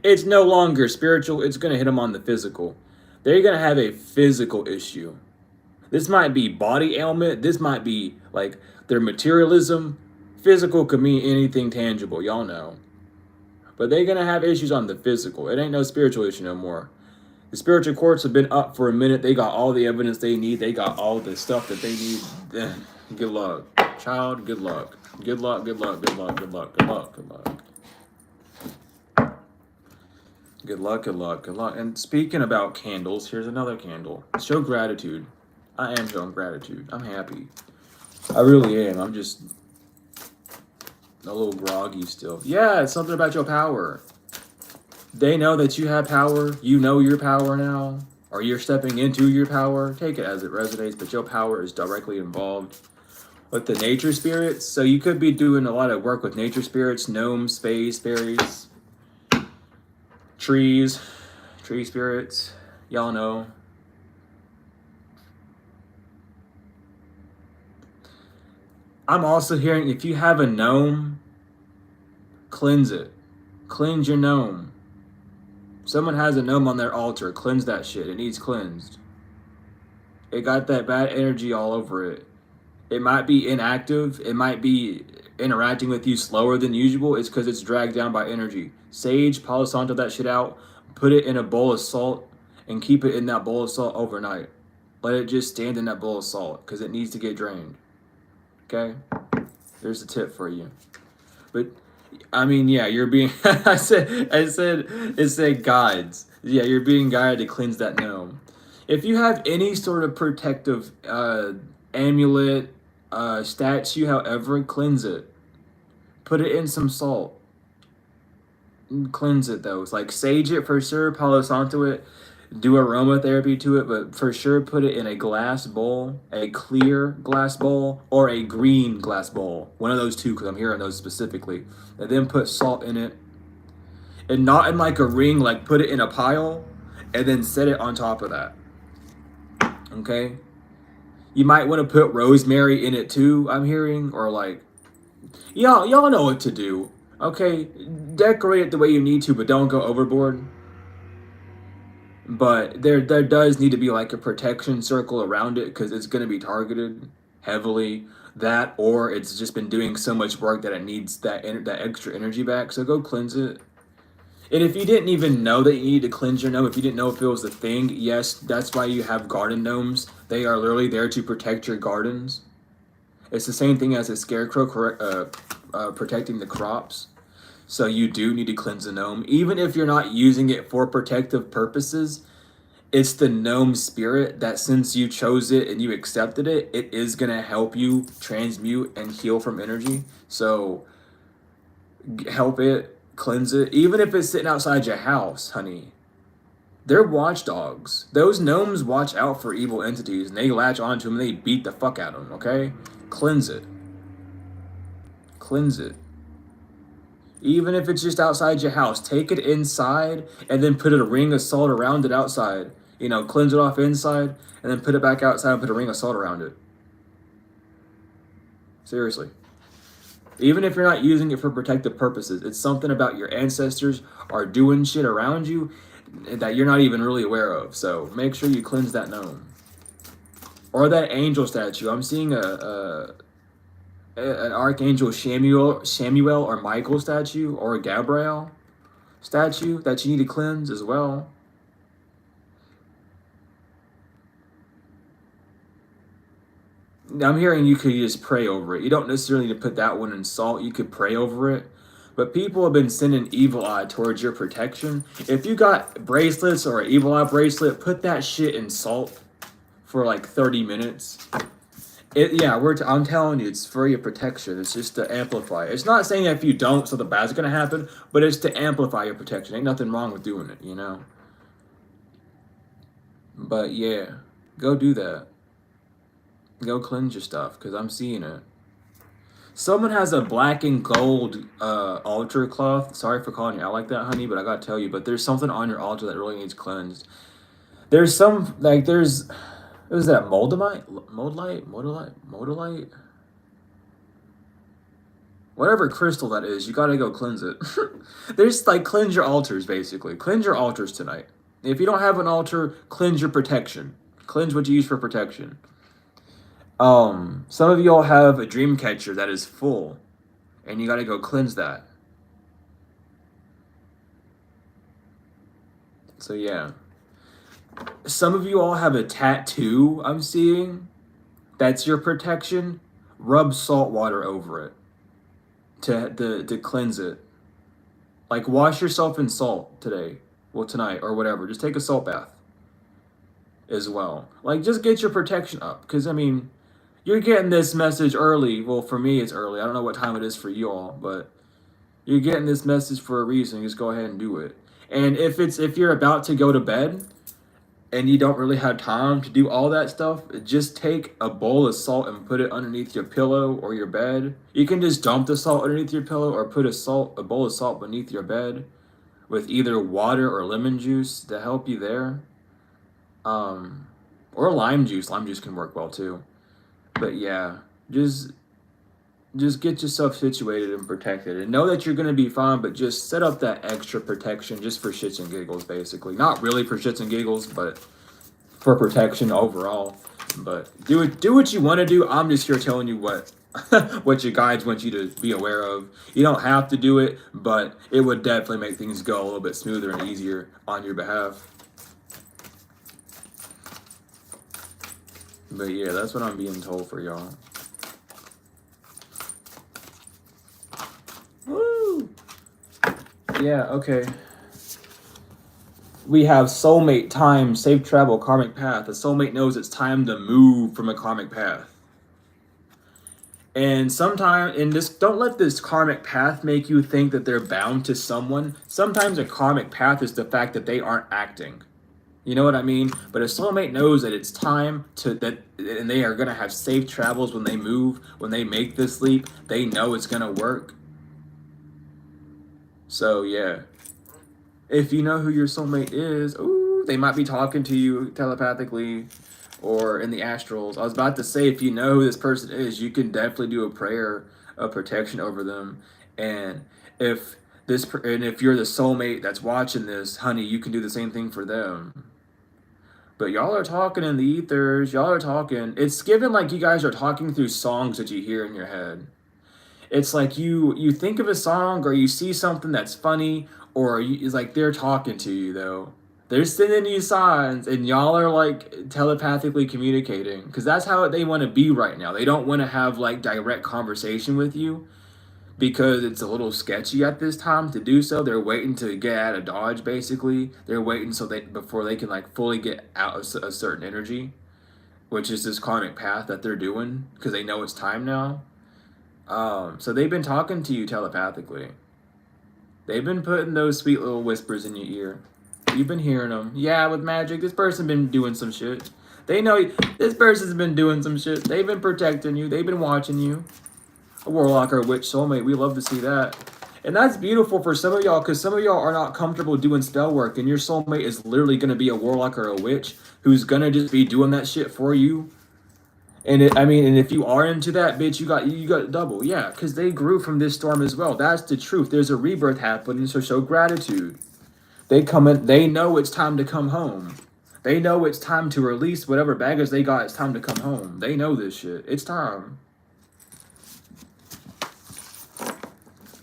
it's no longer spiritual. It's going to hit them on the physical. They're going to have a physical issue. This might be body ailment. This might be, like, their materialism. Physical could mean anything tangible. Y'all know. But they're going to have issues on the physical. It ain't no spiritual issue no more. The spiritual courts have been up for a minute. They got all the evidence they need. They got all the stuff that they need. Good luck. Child, good luck. Good luck, good luck, good luck, good luck, good luck, good luck. Good luck, good luck, good luck. And speaking about candles, here's another candle. Show gratitude. I am showing gratitude. I'm happy. I really am. I'm just a little groggy still. Yeah, it's something about your power. They know that you have power. You know your power now. Or you're stepping into your power. Take it as it resonates, but your power is directly involved with the nature spirits. So you could be doing a lot of work with nature spirits, gnomes, space, fairies, trees, tree spirits. Y'all know. I'm also hearing if you have a gnome, cleanse it. Cleanse your gnome. Someone has a gnome on their altar. Cleanse that shit. It needs cleansed. It got that bad energy all over it. It might be inactive. It might be interacting with you slower than usual. It's because it's dragged down by energy. Sage, Palo Santo that shit out. Put it in a bowl of salt and keep it in that bowl of salt overnight. Let it just stand in that bowl of salt because it needs to get drained. Okay? There's a tip for you. But I mean, yeah, you're being. It said guides. Yeah, you're being guided to cleanse that gnome. If you have any sort of protective amulet, statue, however, cleanse it. Put it in some salt. Cleanse it though. It's like sage it for sure. Palo Santo it. Do aromatherapy to it, but for sure put it in a glass bowl, a clear glass bowl, or a green glass bowl. One of those two, because I'm hearing those specifically. And then put salt in it. And not in like a ring, like put it in a pile, and then set it on top of that. Okay? You might want to put rosemary in it too, I'm hearing, or like, y'all know what to do. Okay? Decorate it the way you need to, but don't go overboard. But there does need to be like a protection circle around it because it's going to be targeted heavily. That, or it's just been doing so much work that it needs that extra energy back. So go cleanse it. And if you didn't even know that you need to cleanse your gnome, if you didn't know if it was a thing, yes, that's why you have garden gnomes. They are literally there to protect your gardens. It's the same thing as a scarecrow protecting the crops. So you do need to cleanse the gnome. Even if you're not using it for protective purposes, it's the gnome spirit that since you chose it and you accepted it, it is going to help you transmute and heal from energy. So help it, cleanse it. Even if it's sitting outside your house, honey, they're watchdogs. Those gnomes watch out for evil entities and they latch onto them and they beat the fuck out of them, okay? Cleanse it. Cleanse it. Even if it's just outside your house, take it inside and then put a ring of salt around it outside. You know, cleanse it off inside and then put it back outside and put a ring of salt around it. Seriously. Even if you're not using it for protective purposes, it's something about your ancestors are doing shit around you that you're not even really aware of. So make sure you cleanse that gnome. Or that angel statue. I'm seeing an Archangel Samuel or Michael statue, or a Gabriel statue that you need to cleanse as well. I'm hearing you could just pray over it. You don't necessarily need to put that one in salt. You could pray over it. But people have been sending evil eye towards your protection. If you got bracelets or an evil eye bracelet, put that shit in salt for like 30 minutes. I'm telling you, it's for your protection. It's just to amplify. It's not saying that if you don't, something bad's gonna happen, but it's to amplify your protection. Ain't nothing wrong with doing it, you know? But yeah, go do that. Go cleanse your stuff, because I'm seeing it. Someone has a black and gold altar cloth. Sorry for calling you out like that, honey, but I gotta tell you, but there's something on your altar that really needs cleansed. There's some, like, what is that, moldamite? Modolite? Whatever crystal that is, you gotta go cleanse it. There's, like, cleanse your altars, basically. Cleanse your altars tonight. If you don't have an altar, cleanse your protection. Cleanse what you use for protection. Some of y'all have a dream catcher that is full, and you gotta go cleanse that. So yeah. Some of you all have a tattoo, I'm seeing. That's your protection. Rub salt water over it to cleanse it. Like, wash yourself in salt today. Well, tonight or whatever. Just take a salt bath as well. Like, just get your protection up. Because, I mean, you're getting this message early. Well, for me, it's early. I don't know what time it is for you all, but you're getting this message for a reason. Just go ahead and do it. And if you're about to go to bed and you don't really have time to do all that stuff, just take a bowl of salt and put it underneath your pillow or your bed. You can just dump the salt underneath your pillow, or put a bowl of salt beneath your bed with either water or lemon juice to help you there. Or lime juice. Lime juice can work well too. But yeah, just get yourself situated and protected, and know that you're going to be fine, but just set up that extra protection just for shits and giggles, basically. Not really for shits and giggles, but for protection overall. But do what you want to do. I'm just here telling you what what your guides want you to be aware of. You don't have to do it, but it would definitely make things go a little bit smoother and easier on your behalf. But yeah, that's what I'm being told for y'all. Woo! Yeah, okay. We have soulmate, time, safe travel, karmic path. The soulmate knows it's time to move from a karmic path. And don't let this karmic path make you think that they're bound to someone. Sometimes a karmic path is the fact that they aren't acting. You know what I mean? But a soulmate knows that it's time and they are going to have safe travels when they move, when they make this leap. They know it's going to work. So, yeah. If you know who your soulmate is, they might be talking to you telepathically or in the astrals. I was about to say, if you know who this person is, you can definitely do a prayer of protection over them. And if you're the soulmate that's watching this, honey, you can do the same thing for them. But y'all are talking in the ethers. Y'all are talking. It's given like you guys are talking through songs that you hear in your head. It's like you think of a song, or you see something that's funny, or it's like they're talking to you, though. They're sending you signs, and y'all are like telepathically communicating, because that's how they want to be right now. They don't want to have like direct conversation with you, because it's a little sketchy at this time to do so. They're waiting to get out of Dodge, basically. They're waiting before they can like fully get out of a certain energy, which is this karmic path that they're doing, because they know it's time now. So they've been talking to you telepathically. They've been putting those sweet little whispers in your ear. You've been hearing them. Yeah, with magic, this person been doing some shit. They know this person's been doing some shit. They've been protecting you. They've been watching you. A warlock or a witch soulmate. We love to see that. And that's beautiful for some of y'all, because some of y'all are not comfortable doing spell work, and your soulmate is literally going to be a warlock or a witch who's going to just be doing that shit for you. And I mean, and if you are into that, bitch, you got double, yeah, because they grew from this storm as well. That's the truth. There's a rebirth happening, so show gratitude. They come in. They know it's time to come home. They know it's time to release whatever baggage they got. It's time to come home. They know this shit. It's time. I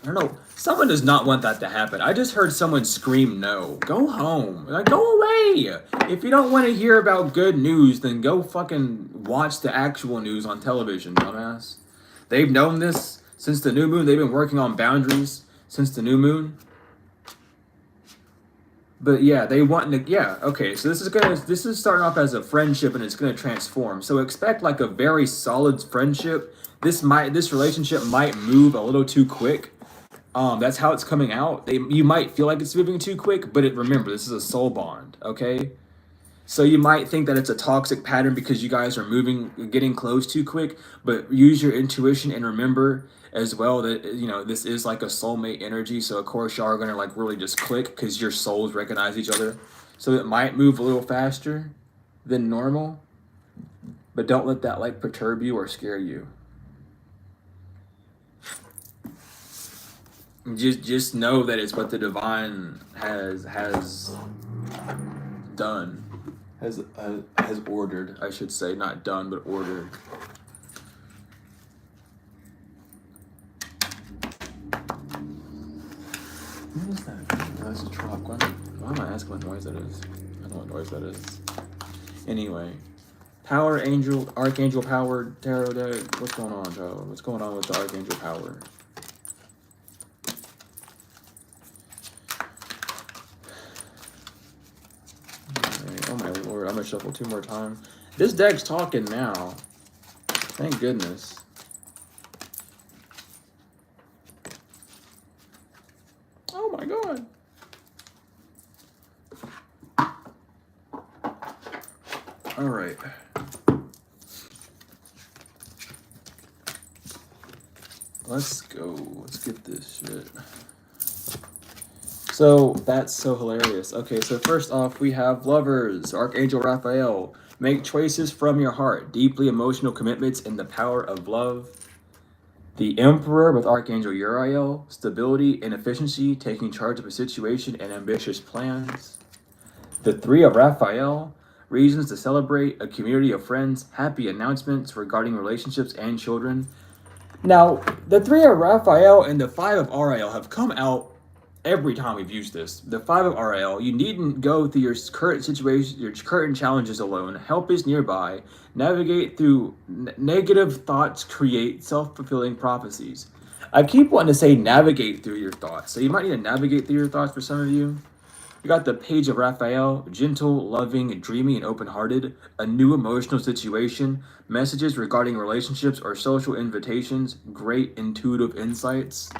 don't know. Someone does not want that to happen. I just heard someone scream no. Go home. Like, go away. If you don't want to hear about good news, then go fucking watch the actual news on television, dumbass. They've known this since the new moon. They've been working on boundaries since the new moon. But yeah, they want to, yeah, okay, so this is starting off as a friendship and it's gonna transform. So expect like a very solid friendship. This relationship might move a little too quick. That's how it's coming out. You might feel like it's moving too quick, but remember, this is a soul bond, okay? So you might think that it's a toxic pattern because you guys are getting close too quick, but use your intuition and remember as well that, you know, this is like a soulmate energy. So of course y'all are gonna like really just click because your souls recognize each other. So it might move a little faster than normal, but don't let that like perturb you or scare you. Just know that it's what the divine has done. Has ordered, I should say, not done, but ordered. What is that? That's a truck. Why am I asking what noise that is? I don't know what noise that is. Anyway, Power Angel, Archangel Power Tarot deck. What's going on, Joe? What's going on with the Archangel Power? Oh my lord, I'm gonna shuffle 2 more times. This deck's talking now. Thank goodness. Oh my god. Alright. Let's go. Let's get this shit. So that's so hilarious. Okay, so first off, we have Lovers, Archangel Raphael. Make choices from your heart, deeply emotional commitments in the power of love. The Emperor with Archangel Uriel, stability and efficiency, taking charge of a situation and ambitious plans. The Three of Raphael, reasons to celebrate, a community of friends, happy announcements regarding relationships and children. Now, the Three of Raphael and the Five of Ariel have come out every time we've used this. The Five of Ariel, you needn't go through your current situation, your current challenges alone. Help is nearby. Navigate through negative thoughts, create self-fulfilling prophecies. I keep wanting to say navigate through your thoughts. So you might need to navigate through your thoughts for some of you. You got the Page of Raphael, gentle, loving, dreamy, and open-hearted, a new emotional situation, messages regarding relationships or social invitations, great intuitive insights.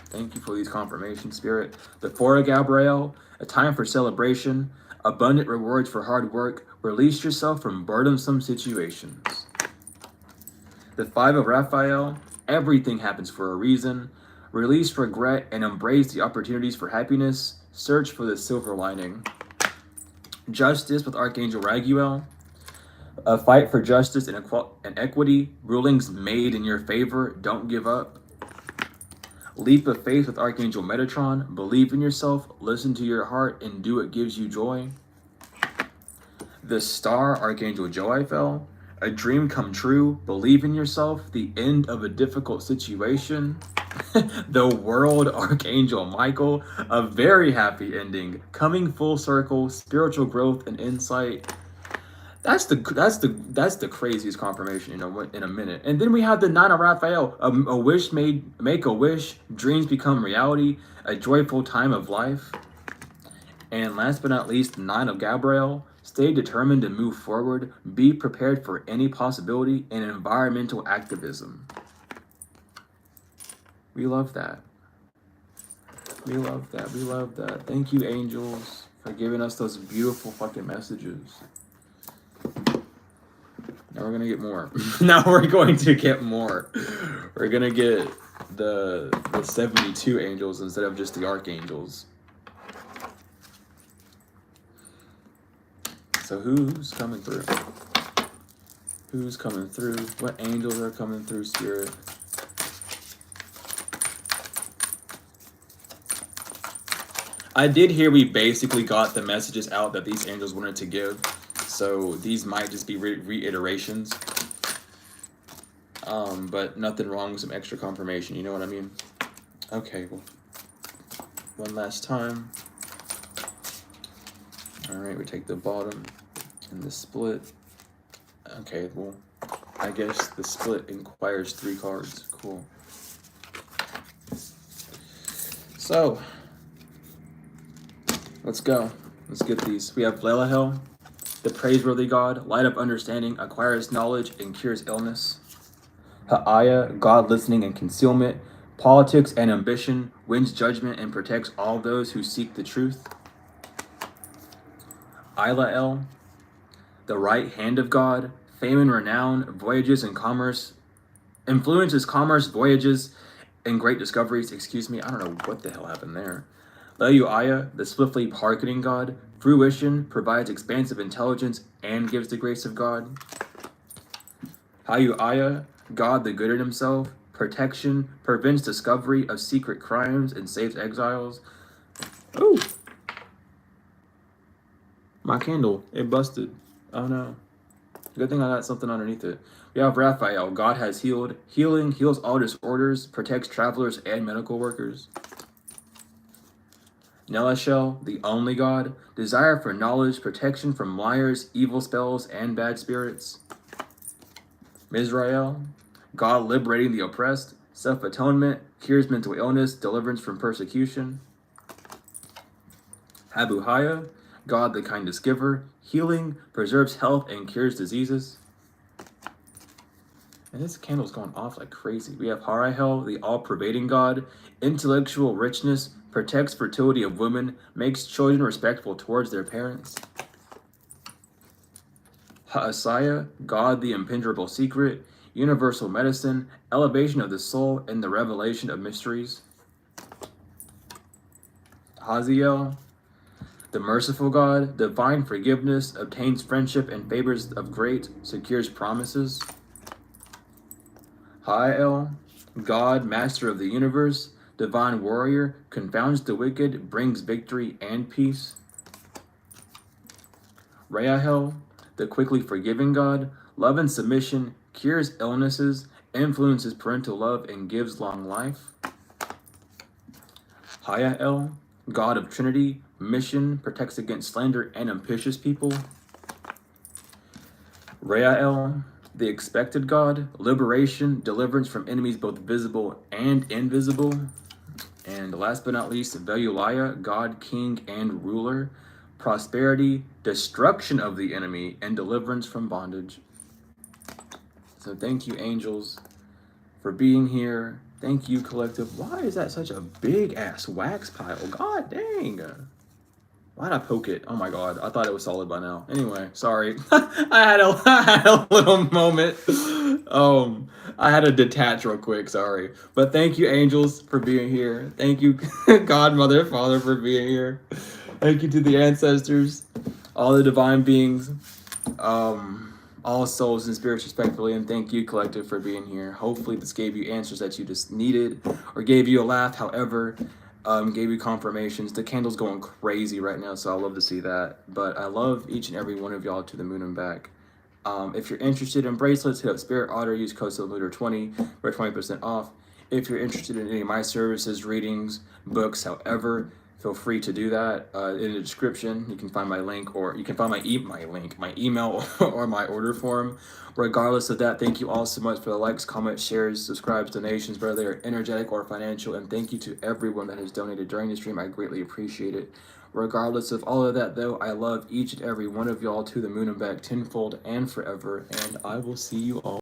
Thank you for these confirmations, Spirit. The Four of Gabriel, a time for celebration, abundant rewards for hard work, release yourself from burdensome situations. The Five of Raphael, everything happens for a reason, release regret and embrace the opportunities for happiness, search for the silver lining. Justice with Archangel Raguel, a fight for justice and equity, rulings made in your favor, don't give up. Leap of faith with Archangel Metatron, believe in yourself, listen to your heart, and do what gives you joy. The Star, Archangel Joiphel, a dream come true, believe in yourself, the end of a difficult situation. The World, Archangel Michael, a very happy ending, coming full circle, spiritual growth and insight. That's the craziest confirmation in a minute. And then we have the Nine of Raphael, a wish make a wish, dreams become reality, a joyful time of life. And last but not least, the Nine of Gabriel, stay determined to move forward, be prepared for any possibility, and environmental activism. We love that. We love that. We love that. Thank you, angels, for giving us those beautiful fucking messages. Now we're gonna get more. Now we're going to get more. We're gonna get the 72 angels instead of just the archangels. So who's coming through? Who's coming through? What angels are coming through, Spirit? I did hear we basically got the messages out that these angels wanted to give. So these might just be reiterations. But nothing wrong with some extra confirmation, you know what I mean? Okay, well, one last time. Alright, we take the bottom and the split. Okay, well, I guess the split inquires 3 cards. Cool. So, let's go. Let's get these. We have LunaHound, the praiseworthy God, light of understanding, acquires knowledge and cures illness. Ha'aya, God listening and concealment, politics and ambition, wins judgment and protects all those who seek the truth. Ilael, the right hand of God, fame and renown, voyages and commerce, influences commerce, voyages, and great discoveries. Excuse me, I don't know what the hell happened there. Leuaya, the swiftly hearkening God, fruition, provides expansive intelligence and gives the grace of God. Hayuaya, God the good in himself, protection, prevents discovery of secret crimes and saves exiles. Ooh. My candle, it busted. Oh no. Good thing I got something underneath it. We have Raphael, God has healed. Healing heals all disorders, protects travelers and medical workers. Nelashel, the only God, desire for knowledge, protection from liars, evil spells, and bad spirits. Mizrael, God liberating the oppressed, self-atonement, cures mental illness, deliverance from persecution. Habuhaya, God the kindest giver, healing, preserves health, and cures diseases. And this candle's going off like crazy. We have Harahel, the all-pervading God, intellectual richness, protects fertility of women, makes children respectful towards their parents. Ha'asaya, God the impenetrable secret, universal medicine, elevation of the soul, and the revelation of mysteries. Haziel, the merciful God, divine forgiveness, obtains friendship and favors of great, secures promises. Ha'el, God, master of the universe, divine warrior, confounds the wicked, brings victory and peace. Reahel, the quickly forgiving God, love and submission, cures illnesses, influences parental love, and gives long life. Hayael, God of Trinity, mission, protects against slander and ambitious people. Reael, the expected God, liberation, deliverance from enemies both visible and invisible. And last but not least, Veulaya, God, king, and ruler, prosperity, destruction of the enemy, and deliverance from bondage. So thank you, angels, for being here. Thank you, collective. Why is that such a big-ass wax pile? God dang. Why'd I poke it? Oh my god, I thought it was solid by now. Anyway, sorry. I had a little moment. I had to detach real quick, sorry. But thank you, angels, for being here. Thank you, God, Mother, Father, for being here. Thank you to the ancestors, all the divine beings, all souls and spirits respectfully, and thank you, collective, for being here. Hopefully this gave you answers that you just needed, or gave you a laugh, however, gave you confirmations. The candle's going crazy right now, so I love to see that. But I love each and every one of y'all to the moon and back. If you're interested in bracelets, hit up Spirit Otter, use code SOULMATER20 for 20% off. If you're interested in any of my services, readings, books, however, feel free to do that. In the description, you can find my link, or you can find my email or my order form. Regardless of that, thank you all so much for the likes, comments, shares, subscribes, donations, whether they are energetic or financial. And thank you to everyone that has donated during the stream. I greatly appreciate it. Regardless of all of that, though, I love each and every one of y'all to the moon and back tenfold and forever. And I will see you all.